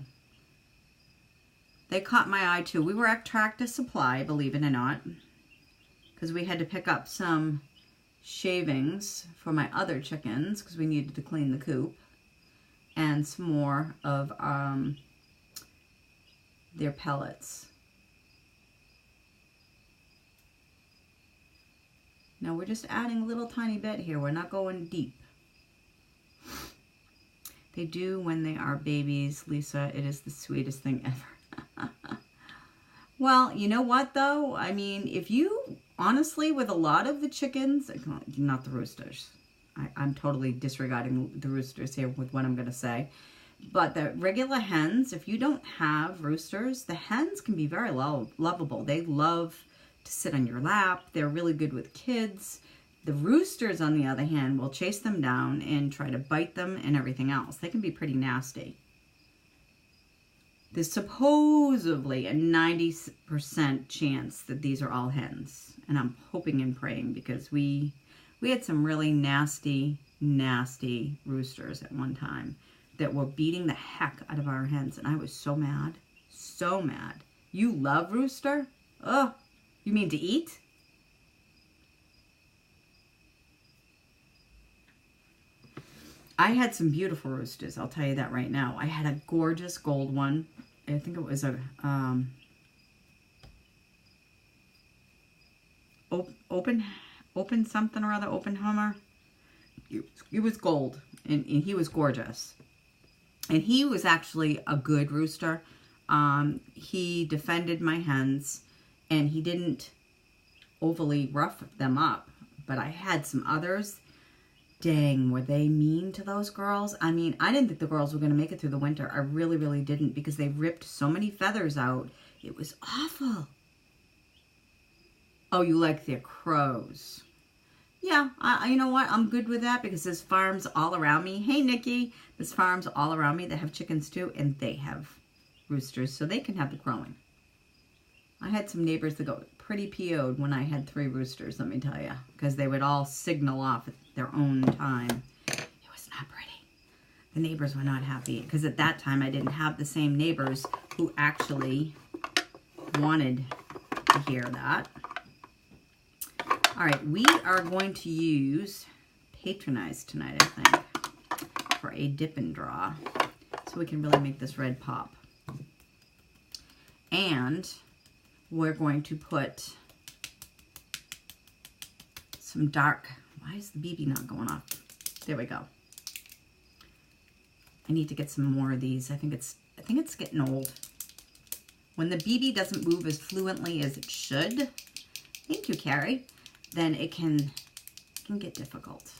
A: They caught my eye too. We were at Tractor Supply, believe it or not, because we had to pick up some shavings for my other chickens because we needed to clean the coop, and some more of their pellets. Now we're just adding a little tiny bit here. We're not going deep. They do when they are babies, Lisa. It is the sweetest thing ever. Well, you know what though? I mean, if you, honestly, with a lot of the chickens, not the roosters. I'm totally disregarding the roosters here with what I'm going to say. But the regular hens, if you don't have roosters, the hens can be very lovable. They love to sit on your lap. They're really good with kids. The roosters, on the other hand, will chase them down and try to bite them and everything else. They can be pretty nasty. There's supposedly a 90% chance that these are all hens. And I'm hoping and praying because we had some really nasty, nasty roosters at one time that were beating the heck out of our hens. And I was so mad. So mad. You love rooster? Ugh. You mean to eat? I had some beautiful roosters. I'll tell you that right now. I had a gorgeous gold one. I think it was a open something or other, open Hummer. It was gold, and he was gorgeous. And he was actually a good rooster. He defended my hens, and he didn't overly rough them up. But I had some others. Dang, were they mean to those girls? I mean, I didn't think the girls were going to make it through the winter. I really, really didn't, because they ripped so many feathers out. It was awful. Oh, you like their crows. Yeah, you know what? I'm good with that, because there's farms all around me. Hey, Nikki. There's farms all around me that have chickens too, and they have roosters, so they can have the crowing. I had some neighbors that got pretty PO'd when I had 3 roosters, let me tell you, because they would all signal off at their own time. It was not pretty. The neighbors were not happy, because at that time I didn't have the same neighbors who actually wanted to hear that. All right, we are going to use Patronize tonight, I think, for a dip and draw, so we can really make this red pop. And we're going to put some dark. Why is the BB not going off? There we go. I need to get some more of these. I think it's getting old. When the BB doesn't move as fluently as it should, thank you, Carrie, then it can get difficult.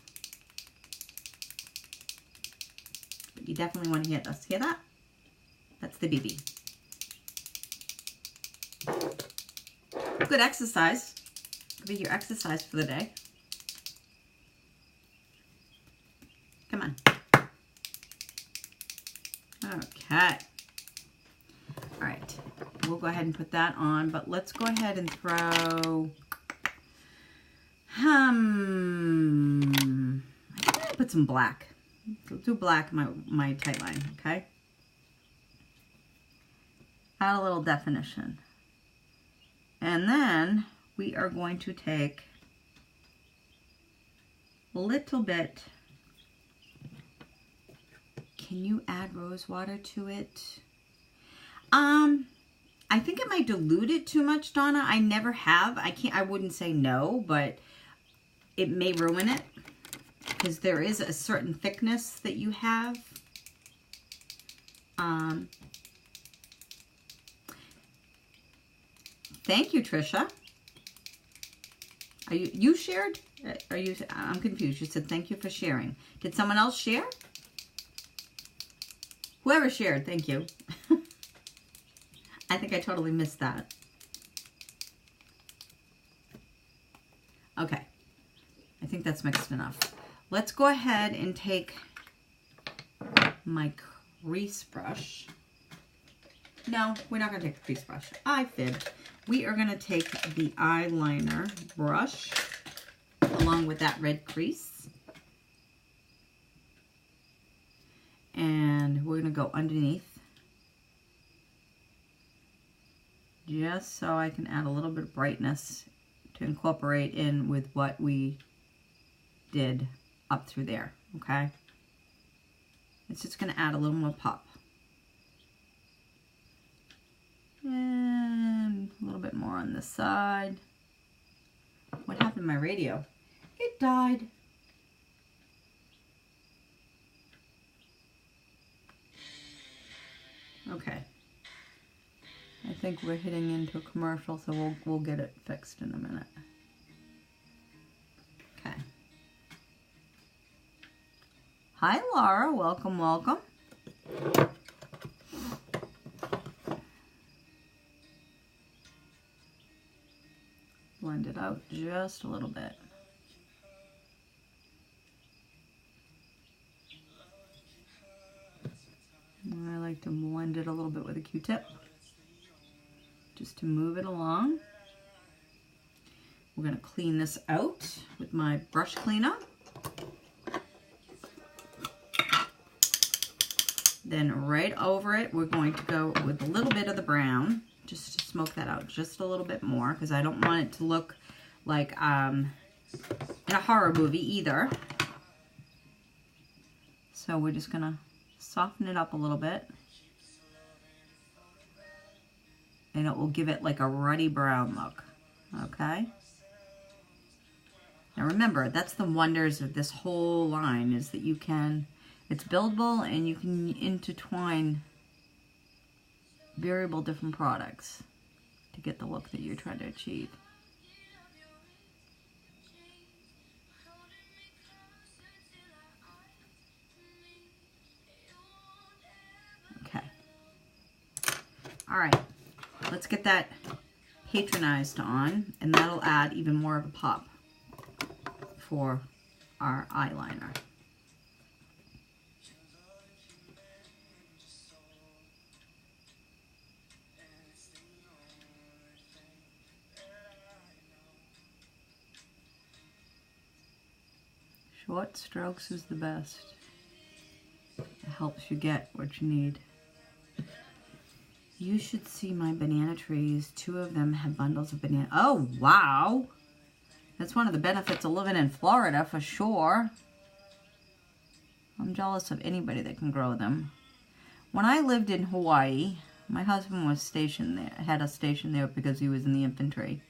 A: But you definitely want to hear this. Hear that? That's the BB. Good exercise. Could be your exercise for the day. Come on. Okay. All right. We'll go ahead and put that on, but let's go ahead and throw... I'm going to put some black. So do black in my tight line, okay? Add a little definition. And then we are going to take a little bit. Can you add rose water to it? I think it might dilute it too much, Donna. I never have. I wouldn't say no, but it may ruin it, because there is a certain thickness that you have. Thank you, Trisha. Are you shared? I'm confused. You said thank you for sharing. Did someone else share? Whoever shared, thank you. I think I totally missed that. Okay. I think that's mixed enough. Let's go ahead and take my crease brush. No, we're not going to take the crease brush. I fibbed. We are going to take the eyeliner brush along with that red crease. And we're going to go underneath, just so I can add a little bit of brightness to incorporate in with what we did up through there, okay? It's just going to add a little more pop. And a little bit more on this side. What happened to my radio? It died. Okay. I think we're hitting into a commercial, so we'll get it fixed in a minute. Okay. Hi, Laura. Welcome, welcome. Blend it out just a little bit. I like to blend it a little bit with a Q-tip, just to move it along. We're going to clean this out with my brush cleaner. Then right over it, we're going to go with a little bit of the brown, just to smoke that out just a little bit more, because I don't want it to look like in a horror movie either. So we're just going to soften it up a little bit. And it will give it like a ruddy brown look. Okay? Now remember, that's the wonders of this whole line, is that you can It's buildable and you can intertwine variable different products to get the look that you're trying to achieve. Okay. All right, let's get that patronized on, and that'll add even more of a pop for our eyeliner. Short strokes is the best. It helps you get what you need. You should see my banana trees. 2 of them have bundles of banana. Oh, wow. That's one of the benefits of living in Florida for sure. I'm jealous of anybody that can grow them. When I lived in Hawaii, my husband was stationed there, had a station there because he was in the infantry.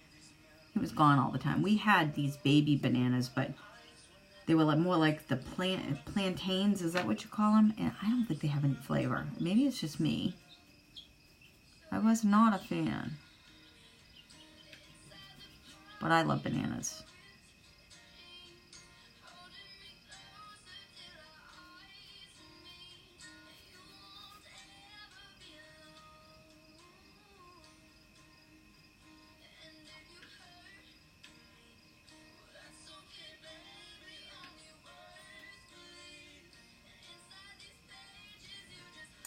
A: He was gone all the time. We had these baby bananas, but they were more like the plantains, is that what you call them? And I don't think they have any flavor. Maybe it's just me. I was not a fan. But I love bananas.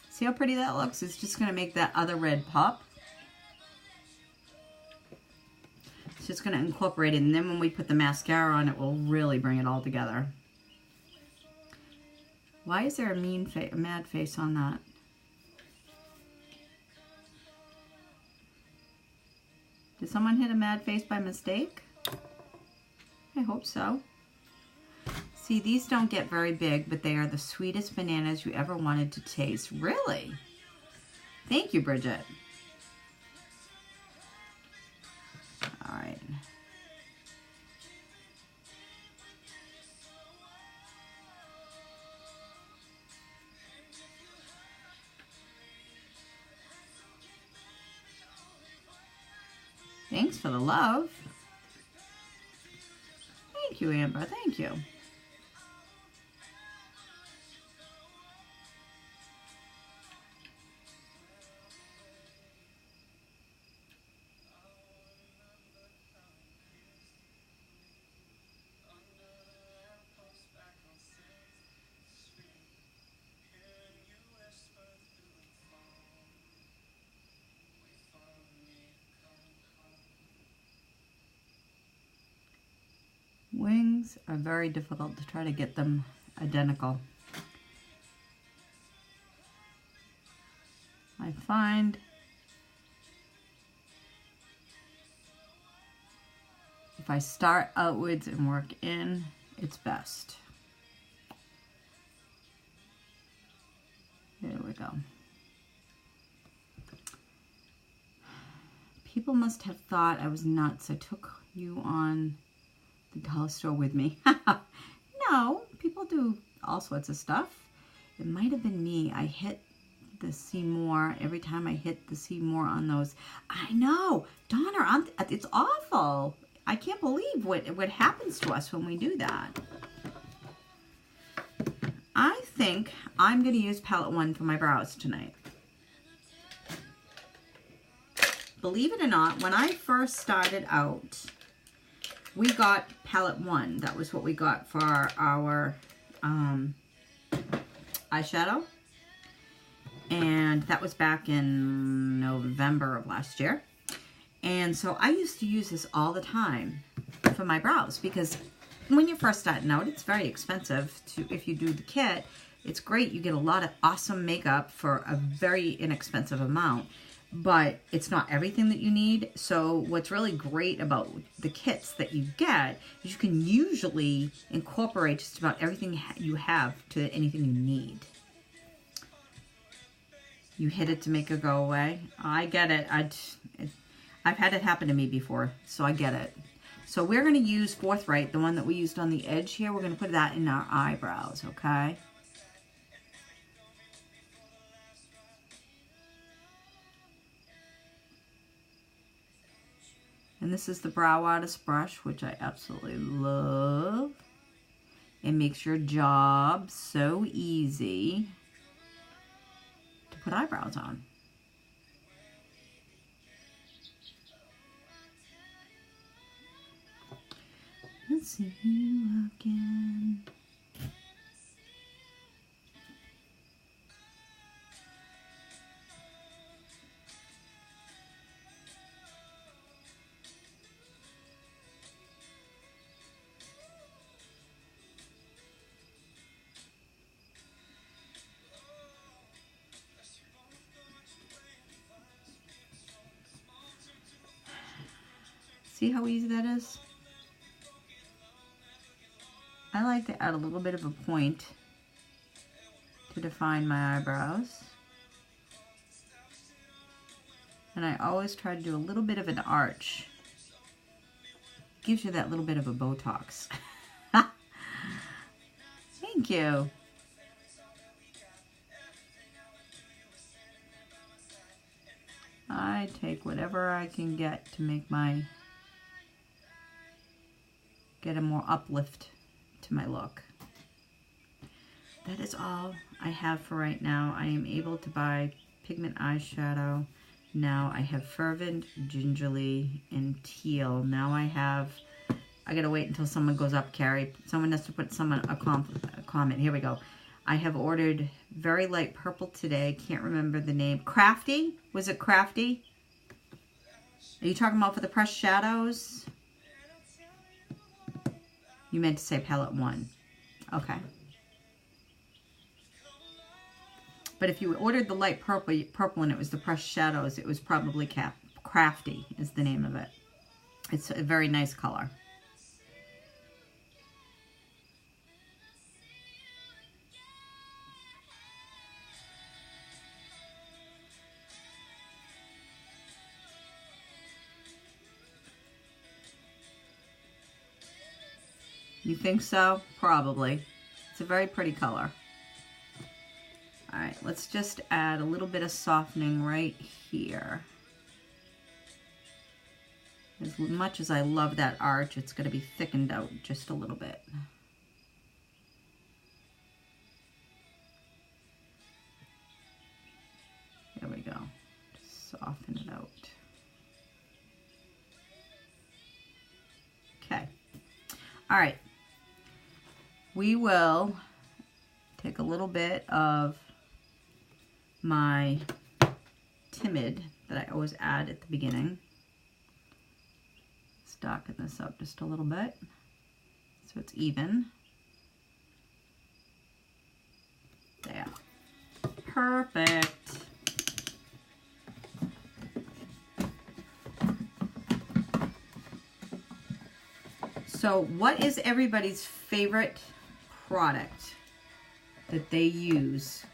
A: See how pretty that looks? It's just going to make that other red pop. It's just going to incorporate it, and then when we put the mascara on, it will really bring it all together. Why is there a mad face on that? Did someone hit a mad face by mistake? I hope so. See, these don't get very big, but they are the sweetest bananas you ever wanted to taste. Really? Thank you, Bridget. All right. Thanks for the love. Thank you, Amber. Thank you. Wings are very difficult to try to get them identical. I find if I start outwards and work in, it's best. There we go. People must have thought I was nuts. I took you on the dollar store with me. No, people do all sorts of stuff. It might have been me. I hit the see more every time I hit the see more on those. I know, Donna, it's awful. I can't believe what happens to us when we do that. I think I'm going to use palette 1 for my brows tonight. Believe it or not, when I first started out, we got palette 1. That was what we got for our eyeshadow. And that was back in November of last year. And so I used to use this all the time for my brows because when you're first starting out, it's very expensive if you do the kit. It's great. You get a lot of awesome makeup for a very inexpensive amount. But it's not everything that you need. So what's really great about the kits that you get is you can usually incorporate just about everything you have to anything you need. You hit it to make it go away. I get it. I've had it happen to me before, so I get it. So we're going to use Forthright, the one that we used on the edge here. We're going to put that in our eyebrows, okay? And this is the Brow Artist brush, which I absolutely love. It makes your job so easy to put eyebrows on. Let's see you again. See how easy that is? I like to add a little bit of a point to define my eyebrows. And I always try to do a little bit of an arch. Gives you that little bit of a Botox. Thank you. I take whatever I can get to make get a more uplift to my look. That is all I have for right now. I am able to buy pigment eyeshadow. Now I have Fervent, Gingerly, and Teal. Now I gotta wait until someone goes up, Carrie. Someone has to put a comment. Here we go. I have ordered Very Light Purple today. Can't remember the name. Crafty? Was it Crafty? Are you talking about for the pressed shadows? You meant to say palette 1. Okay. But if you ordered the light purple and it was the pressed shadows, it was probably Crafty is the name of it. It's a very nice color. You think so? Probably. It's a very pretty color. All right, let's just add a little bit of softening right here. As much as I love that arch, it's going to be thickened out just a little bit. There we go. Just soften it out. Okay. All right. We will take a little bit of my Timid that I always add at the beginning. Darken this up just a little bit so it's even. There. Perfect. So what is everybody's favorite product that they use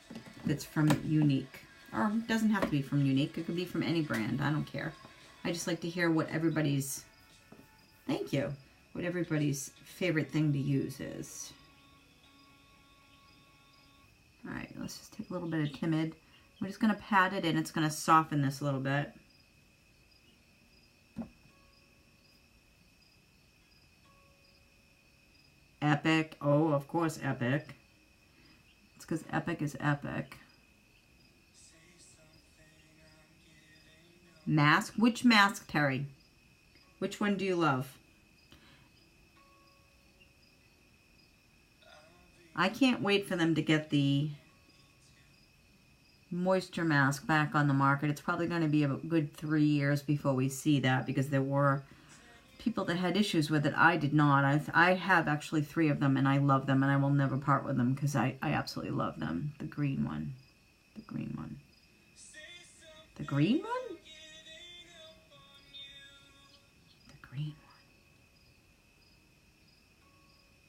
A: that's from Younique? Or it doesn't have to be from Younique. It could be from any brand. I don't care. I just like to hear what everybody's, thank you, what everybody's favorite thing to use is. All right, let's just take a little bit of Timid. We're just going to pat it in. It's going to soften this a little bit. Epic. Oh, of course, Epic. It's because Epic is epic. Mask. Which mask, Terry? Which one do you love? I can't wait for them to get the moisture mask back on the market. It's probably going to be a good 3 years before we see that, because there were people that had issues with it. I did not. I have actually 3 of them, and I love them, and I will never part with them because I absolutely love them. The green one. The green one. The green one? The green one.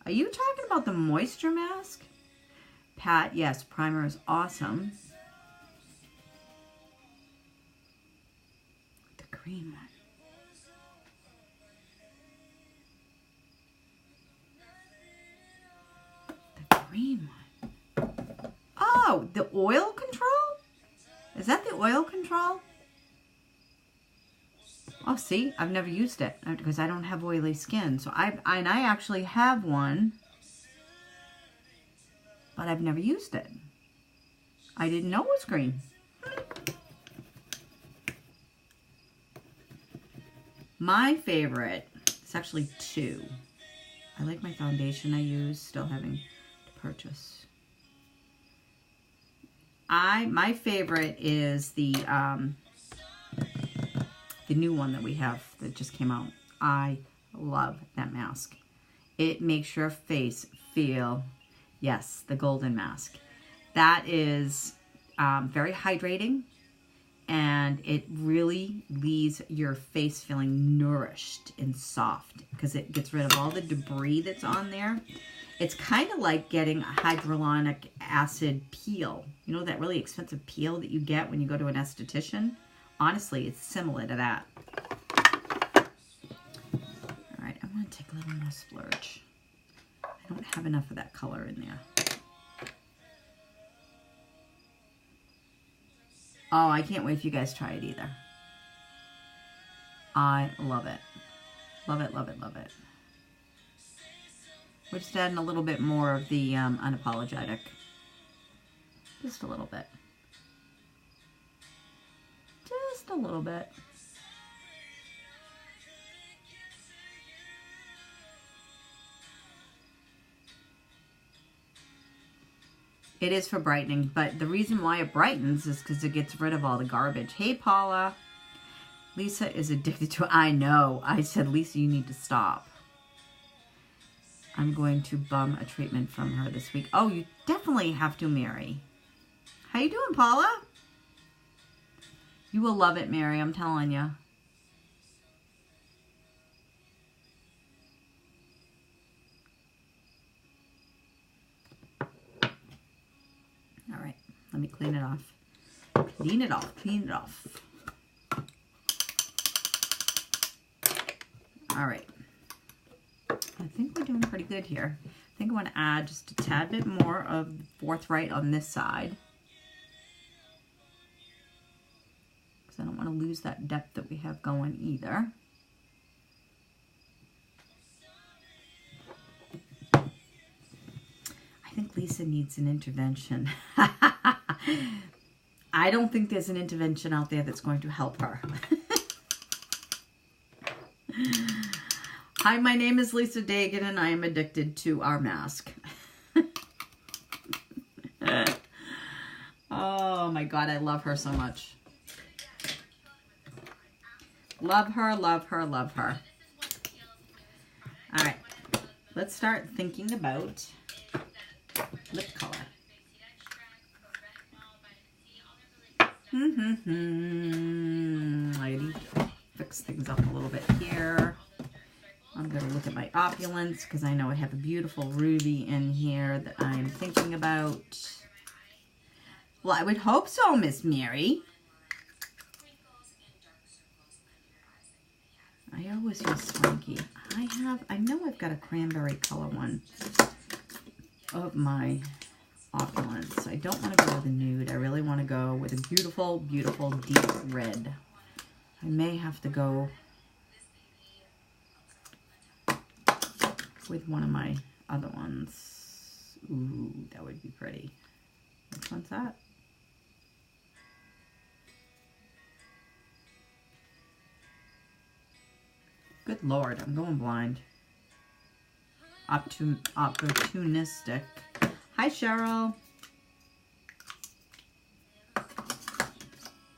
A: Are you talking about the moisture mask? Pat, yes, primer is awesome. The green one. Green one. Oh, the oil control? Is that the oil control? Oh, see, I've never used it because I don't have oily skin. So I actually have one, but I've never used it. I didn't know it was green. My favorite, it's actually two. I like my foundation I use, still having to purchase. My favorite is the new one that we have that just came out. I love that mask. It makes your face feel, yes, the golden mask. That is very hydrating, and it really leaves your face feeling nourished and soft because it gets rid of all the debris that's on there. It's kind of like getting a hyaluronic acid peel. You know that really expensive peel that you get when you go to an esthetician? Honestly, it's similar to that. All right, I want to take a little more splurge. I don't have enough of that color in there. Oh, I can't wait if you guys try it either. I love it. Love it, love it, love it. We're just adding a little bit more of the Unapologetic. Just a little bit. Just a little bit. It is for brightening, but the reason why it brightens is because it gets rid of all the garbage. Hey, Paula. Lisa is addicted to it. I know. I said, Lisa, you need to stop. I'm going to bum a treatment from her this week. Oh, you definitely have to, Mary. How you doing, Paula? You will love it, Mary. I'm telling you. All right. Let me clean it off. Clean it off. Clean it off. All right. I think we're doing pretty good here. I think I want to add just a tad bit more of Forthright on this side. Because I don't want to lose that depth that we have going either. I think Lisa needs an intervention. I don't think there's an intervention out there that's going to help her. Hi, my name is Lisa Dagan, and I am addicted to our mask. Oh my God, I love her so much. Love her, love her, love her. All right, let's start thinking about lip color. I need to fix things up a little bit here. I'm going to look at my opulence because I know I have a beautiful ruby in here that I am thinking about. Well, I would hope so, Miss Mary. I always feel swanky. I know I've got a cranberry color one of my opulence. I don't want to go with a nude. I really want to go with a beautiful, beautiful deep red. I may have to go with one of my other ones. Ooh, that would be pretty. Which one's that? Good Lord, I'm going blind. Opportunistic. Hi, Cheryl.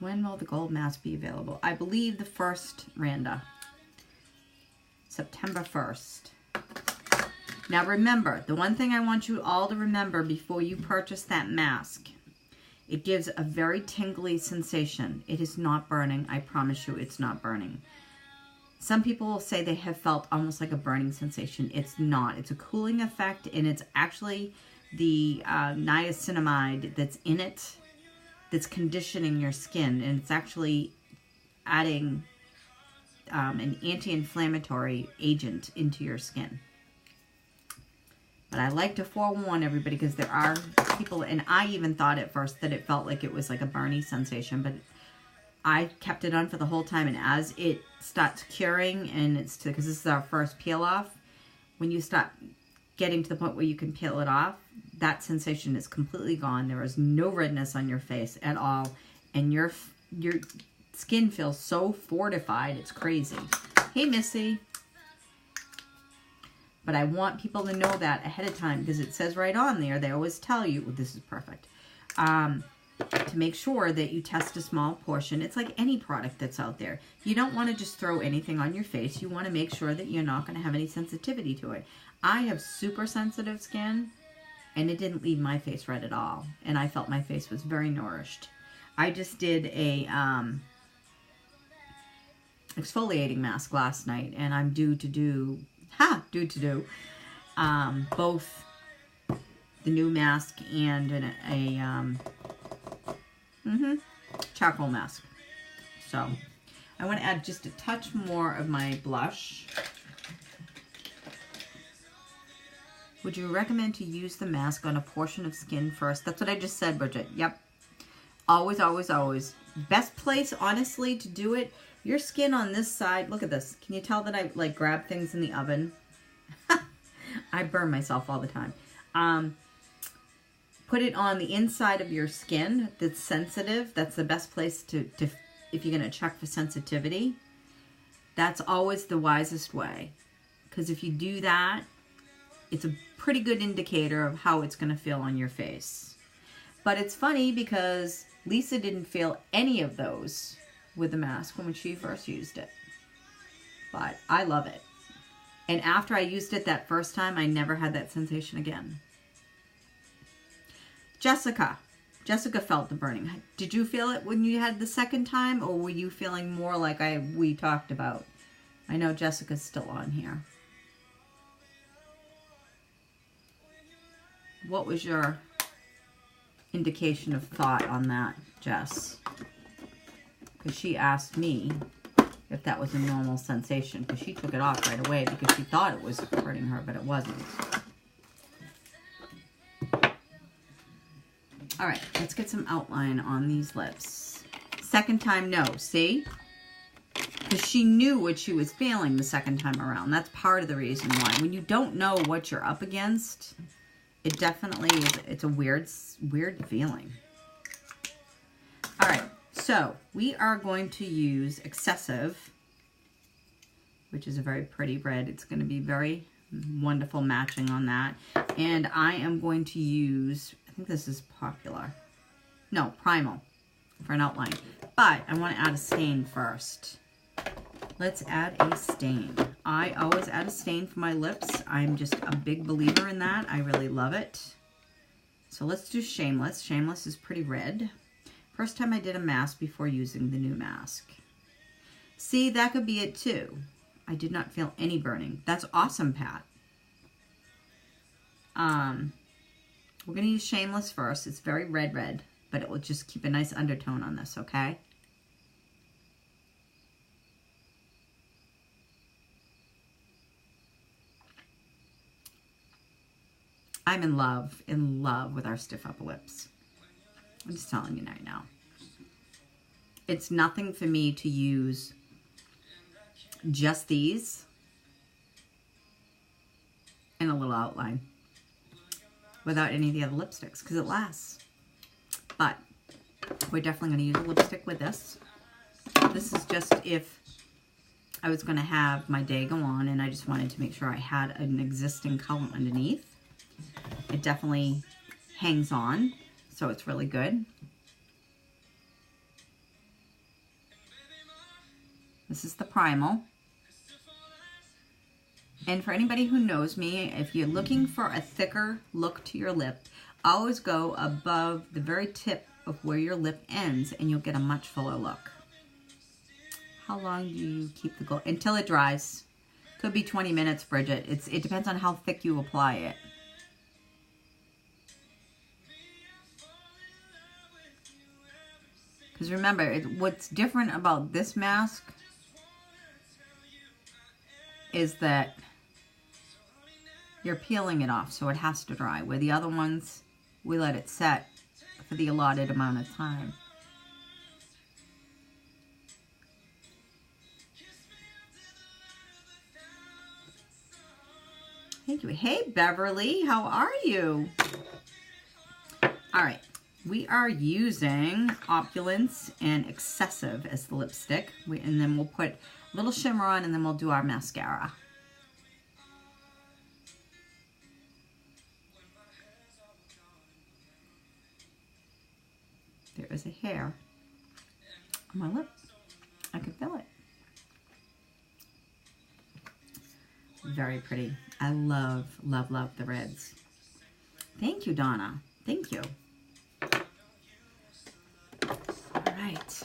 A: When will the gold mask be available? I believe the 1st, Randa. September 1st. Now remember, the one thing I want you all to remember before you purchase that mask, it gives a very tingly sensation. It is not burning. I promise you it's not burning. Some people will say they have felt almost like a burning sensation. It's not. It's a cooling effect, and it's actually the niacinamide that's in it that's conditioning your skin, and it's actually adding an anti-inflammatory agent into your skin. But I like to forewarn everybody because there are people, and I even thought at first that it felt like it was like a burny sensation, but I kept it on for the whole time, and as it starts curing, and it's because this is our first peel off, when you start getting to the point where you can peel it off, that sensation is completely gone. There is no redness on your face at all, and your skin feels so fortified. It's crazy. Hey, Missy. But I want people to know that ahead of time, because it says right on there, they always tell you, well, this is perfect, to make sure that you test a small portion. It's like any product that's out there. You don't want to just throw anything on your face. You want to make sure that you're not going to have any sensitivity to it. I have super sensitive skin, and it didn't leave my face red at all. And I felt my face was very nourished. I just did a exfoliating mask last night, and I'm due to do both the new mask and a charcoal mask. So I want to add just a touch more of my blush. Would you recommend to use the mask on a portion of skin first? That's what I just said, Bridget. Yep. Always, always, always. Best place, honestly, to do it, your skin on this side. Look at this. Can you tell that I like grab things in the oven? I burn myself all the time. Put it on the inside of your skin that's sensitive. That's the best place to if you're going to check for sensitivity. That's always the wisest way. Because if you do that, it's a pretty good indicator of how it's going to feel on your face. But it's funny because Lisa didn't feel any of those with the mask when she first used it. But I love it. And after I used it that first time, I never had that sensation again. Jessica felt the burning. Did you feel it when you had the second time, or were you feeling more like we talked about? I know Jessica's still on here. What was your indication of thought on that, Jess? Because she asked me if that was a normal sensation, because she took it off right away because she thought it was hurting her, but it wasn't. All right, let's get some outline on these lips. Second time, no. See? Because she knew what she was feeling the second time around. That's part of the reason why. When you don't know what you're up against, it definitely is. It's a weird feeling. All right, so we are going to use Excessive, which is a very pretty red. It's going to be very wonderful matching on that. And I am going to use, I think this is Popular. No, Primal for an outline. But I want to add a stain first. Let's add a stain. I always add a stain for my lips. I'm just a big believer in that. I really love it. So let's do Shameless. Shameless is pretty red. First time I did a mask before using the new mask. See, that could be it too. I did not feel any burning. That's awesome, Pat. We're going to use Shameless first. It's very red, but it will just keep a nice undertone on this, okay? I'm in love with our stiff upper lips. I'm just telling you right now. It's nothing for me to use just these and a little outline without any of the other lipsticks, because it lasts. But we're definitely going to use a lipstick with this. This is just if I was going to have my day go on and I just wanted to make sure I had an existing color underneath. It definitely hangs on, so it's really good. This is the Primal. And for anybody who knows me, if you're looking for a thicker look to your lip, always go above the very tip of where your lip ends and you'll get a much fuller look. How long do you keep the glow? Until it dries. Could be 20 minutes, Bridget. It depends on how thick you apply it. Because remember, what's different about this mask is that you're peeling it off, so it has to dry. Where the other ones, we let it set for the allotted amount of time. Thank you. Hey, Beverly, how are you? All right, we are using Opulence and Excessive as the lipstick. And then we'll put a little shimmer on, and then we'll do our mascara. There is a hair on my lip. I can feel it. Very pretty. I love, love, love the reds. Thank you, Donna. Thank you. All right.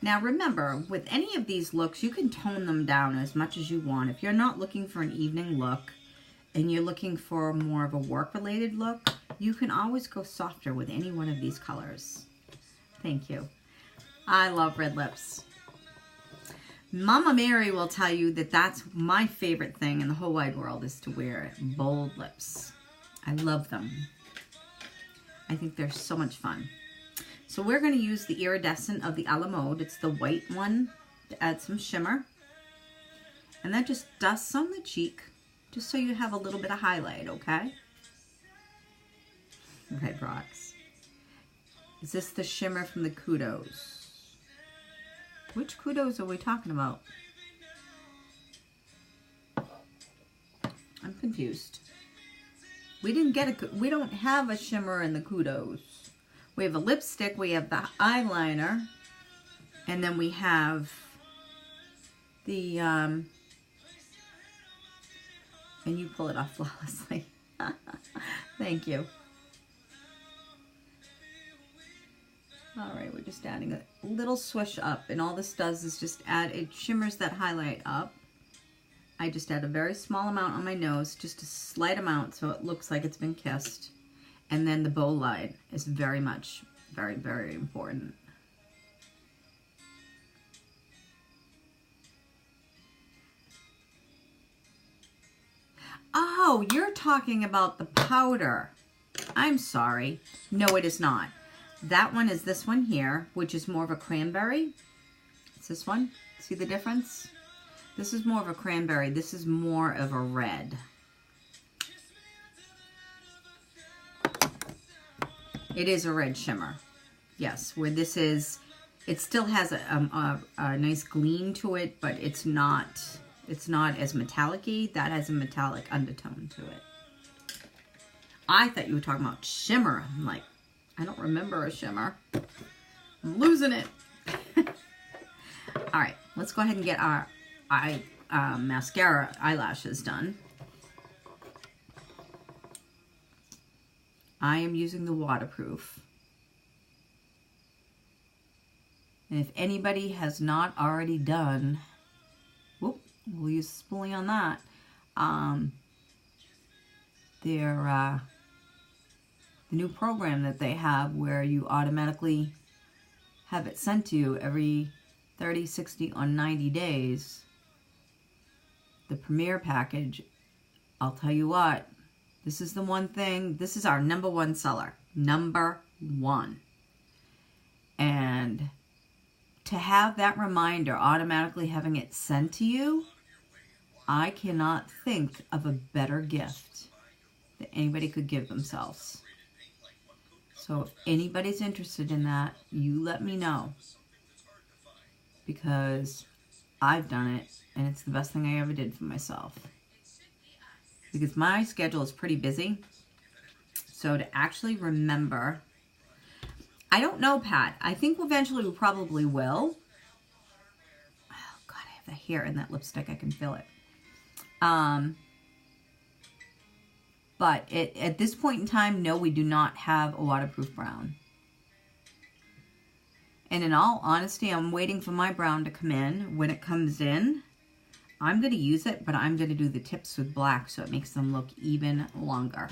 A: Now remember, with any of these looks, you can tone them down as much as you want. If you're not looking for an evening look and you're looking for more of a work-related look, you can always go softer with any one of these colors. Thank you. I love red lips. Mama Mary will tell you that that's my favorite thing in the whole wide world, is to wear bold lips. I love them. I think they're so much fun. So we're going to use the Iridescent of the A La Mode. It's the white one to add some shimmer. And that just dusts on the cheek, just so you have a little bit of highlight, okay? Red Rocks. Is this the shimmer from the Kudos? Which Kudos are we talking about? I'm confused. We don't have a shimmer in the Kudos. We have a lipstick, we have the eyeliner, and then we have the, and you pull it off flawlessly. Thank you. All right, we're just adding a little swish up, and all this does is just add, it shimmers that highlight up. I just add a very small amount on my nose, just a slight amount, so it looks like it's been kissed. And then the bow line is very much, very, very important. Oh, you're talking about the powder. I'm sorry. No, it is not. That one is this one here, which is more of a cranberry. It's this one. See the difference? This is more of a cranberry. This is more of a red. It is a red shimmer. Yes, where this is, it still has a nice gleam to it, but it's not as metallic-y. That has a metallic undertone to it. I thought you were talking about shimmer. I'm like, I don't remember a shimmer. I'm losing it. All right, let's go ahead and get our mascara eyelashes done. I am using the waterproof. And if anybody has not already done, whoop, we'll use the spoolie on that. The new program that they have where you automatically have it sent to you every 30, 60, or 90 days. The Premier package, I'll tell you what, this is the one thing, this is our #1 seller. #1. And to have that reminder automatically having it sent to you, I cannot think of a better gift that anybody could give themselves. So if anybody's interested in that, you let me know. Because I've done it, and it's the best thing I ever did for myself. Because my schedule is pretty busy. So to actually remember, I don't know, Pat. I think eventually we probably will. Oh, God, I have the hair in that lipstick. I can feel it. But at this point in time, no, we do not have a waterproof brown. And in all honesty, I'm waiting for my brown to come in. When it comes in, I'm going to use it, but I'm going to do the tips with black so it makes them look even longer.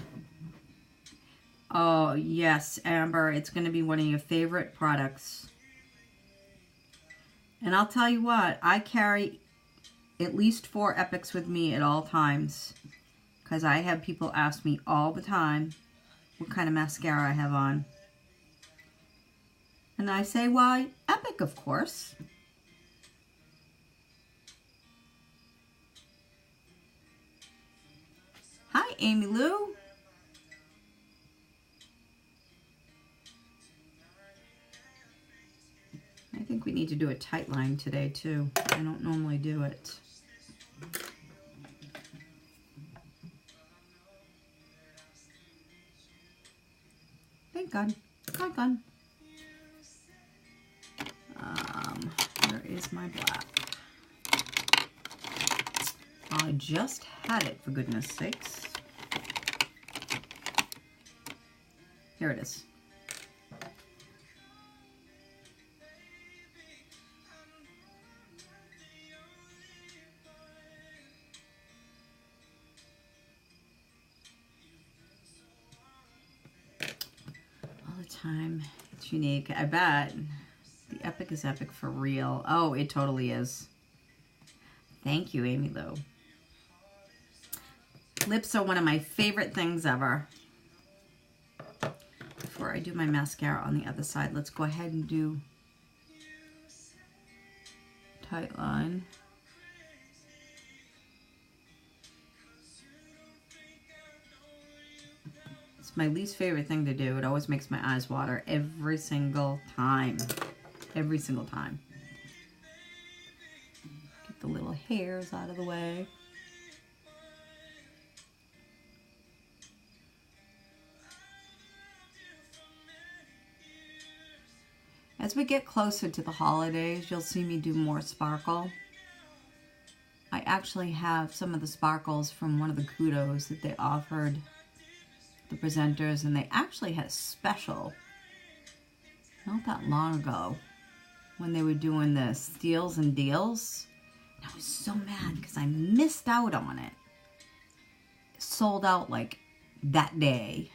A: Oh, yes, Amber, it's going to be one of your favorite products. And I'll tell you what, I carry at least 4 Epics with me at all times. Because I have people ask me all the time what kind of mascara I have on. And I say, why, Epic, of course. Amy Lou. I think we need to do a tight line today too. I don't normally do it. Thank God. God. Where is my black? I just had it, for goodness sakes. Here it is. All the time. It's unique. I bet. The epic is epic for real. Oh, it totally is. Thank you, Amy Lou. Lips are one of my favorite things ever. Before I do my mascara on the other side, let's go ahead and do tight line. It's my least favorite thing to do. It always makes my eyes water every single time. Every single time. Get the little hairs out of the way. As we get closer to the holidays, you'll see me do more sparkle. I actually have some of the sparkles from one of the kudos that they offered the presenters, and they actually had a special not that long ago when they were doing the steals and deals. And I was so mad because I missed out on it. It sold out like that day.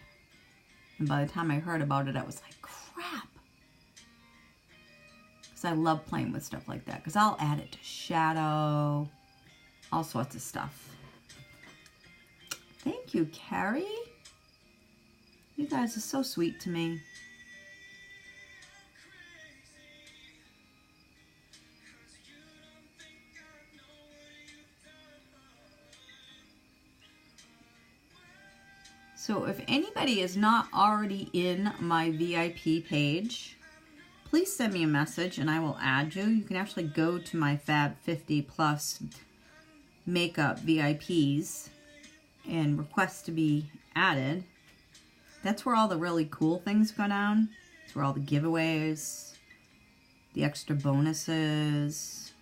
A: And by the time I heard about it, I was like, crap. Because I love playing with stuff like that. Because I'll add it to shadow. All sorts of stuff. Thank you, Carrie. You guys are so sweet to me. So if anybody is not already in my VIP page, please send me a message and I will add you. You can actually go to my Fab 50 Plus makeup VIPs and request to be added. That's where all the really cool things go down. It's where all the giveaways, the extra bonuses,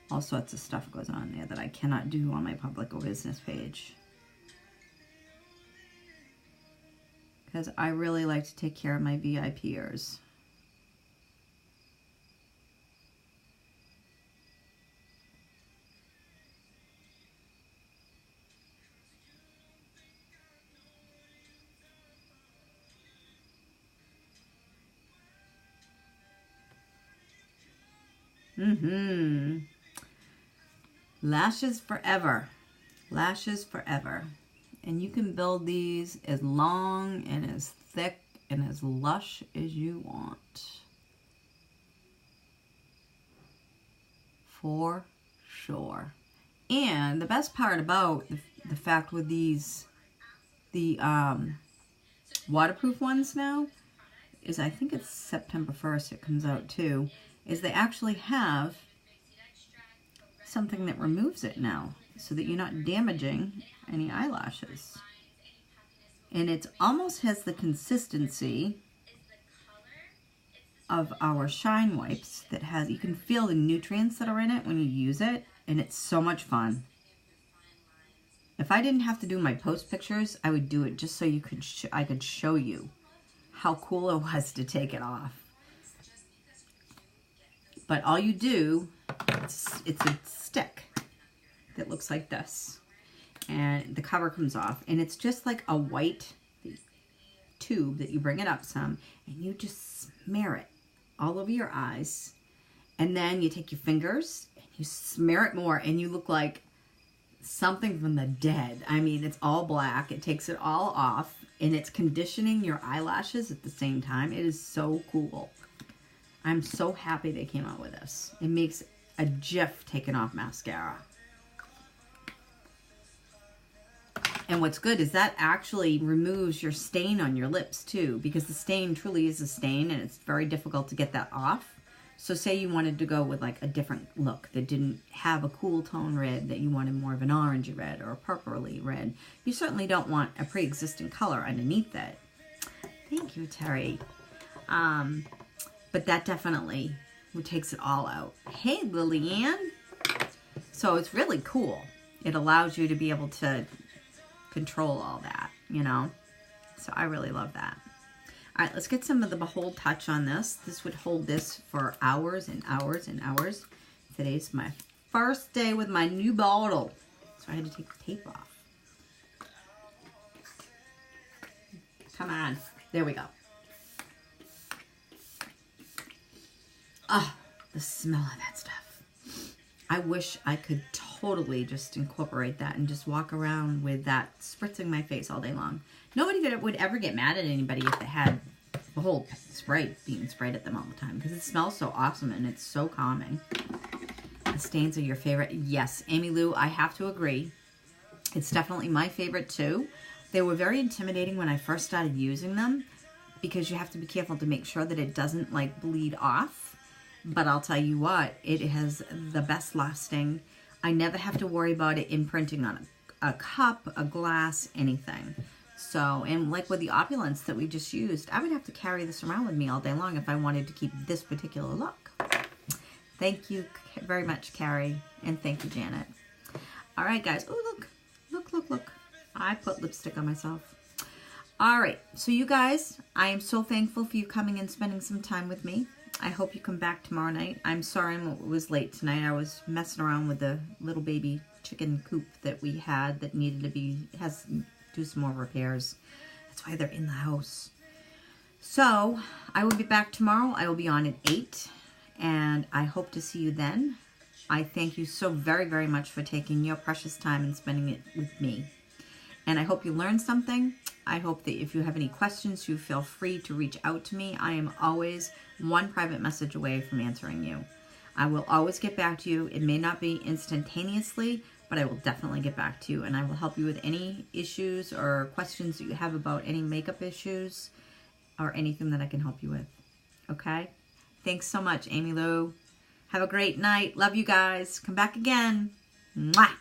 A: all sorts of stuff goes on there that I cannot do on my public or business page. Because I really like to take care of my VIPers. Lashes forever. Lashes forever. And you can build these as long and as thick and as lush as you want. For sure. And the best part about the fact with these, the waterproof ones now, is I think it's September 1st it comes out too, is they actually have something that removes it now so that you're not damaging any eyelashes. And it almost has the consistency of our Shine Wipes that has, you can feel the nutrients that are in it when you use it, and it's so much fun. If I didn't have to do my post pictures, I would do it just so you could I could show you how cool it was to take it off. But all you do, it's a stick that looks like this. And the cover comes off. And it's just like a white tube that you bring it up some. And you just smear it all over your eyes. And then you take your fingers and you smear it more. And you look like something from the dead. I mean, it's all black. It takes it all off. And it's conditioning your eyelashes at the same time. It is so cool. I'm so happy they came out with this. It makes a Jif taken off mascara. And what's good is that actually removes your stain on your lips too, because the stain truly is a stain and it's very difficult to get that off. So say you wanted to go with like a different look that didn't have a cool tone red, that you wanted more of an orangey red or a purpley red. You certainly don't want a pre-existing color underneath that. Thank you, Terry. But that definitely takes it all out. Hey, Lillian. So it's really cool. It allows you to be able to control all that, you know. So I really love that. All right, let's get some of the Behold Touch on this. This would hold this for hours and hours and hours. Today's my first day with my new bottle, so I had to take the tape off. Come on. There we go. Ah, the smell of that stuff. I wish I could totally just incorporate that and just walk around with that spritzing my face all day long. Nobody would ever get mad at anybody if they had the whole spray being sprayed at them all the time, because it smells so awesome and it's so calming. The stains are your favorite. Yes, Amy Lou, I have to agree. It's definitely my favorite too. They were very intimidating when I first started using them, because you have to be careful to make sure that it doesn't like bleed off. But I'll tell you what, it has the best lasting. I never have to worry about it imprinting on a cup, a glass, anything. So, and like with the Opulence that we just used, I would have to carry this around with me all day long if I wanted to keep this particular look. Thank you very much, Carrie. And thank you, Janet. All right, guys. Oh, look. Look, look, look. I put lipstick on myself. All right. So you guys, I am so thankful for you coming and spending some time with me. I hope you come back tomorrow night. I'm sorry it was late tonight. I was messing around with the little baby chicken coop that we had that needed to do some more repairs. That's why they're in the house. So I will be back tomorrow. I will be on at 8, and I hope to see you then. I thank you so very, very much for taking your precious time and spending it with me. And I hope you learned something. I hope that if you have any questions, you feel free to reach out to me. I am always one private message away from answering you. I will always get back to you. It may not be instantaneously, but I will definitely get back to you, and I will help you with any issues or questions that you have about any makeup issues or anything that I can help you with. Okay? Thanks so much, Amy Lou. Have a great night. Love you guys. Come back again. Mwah!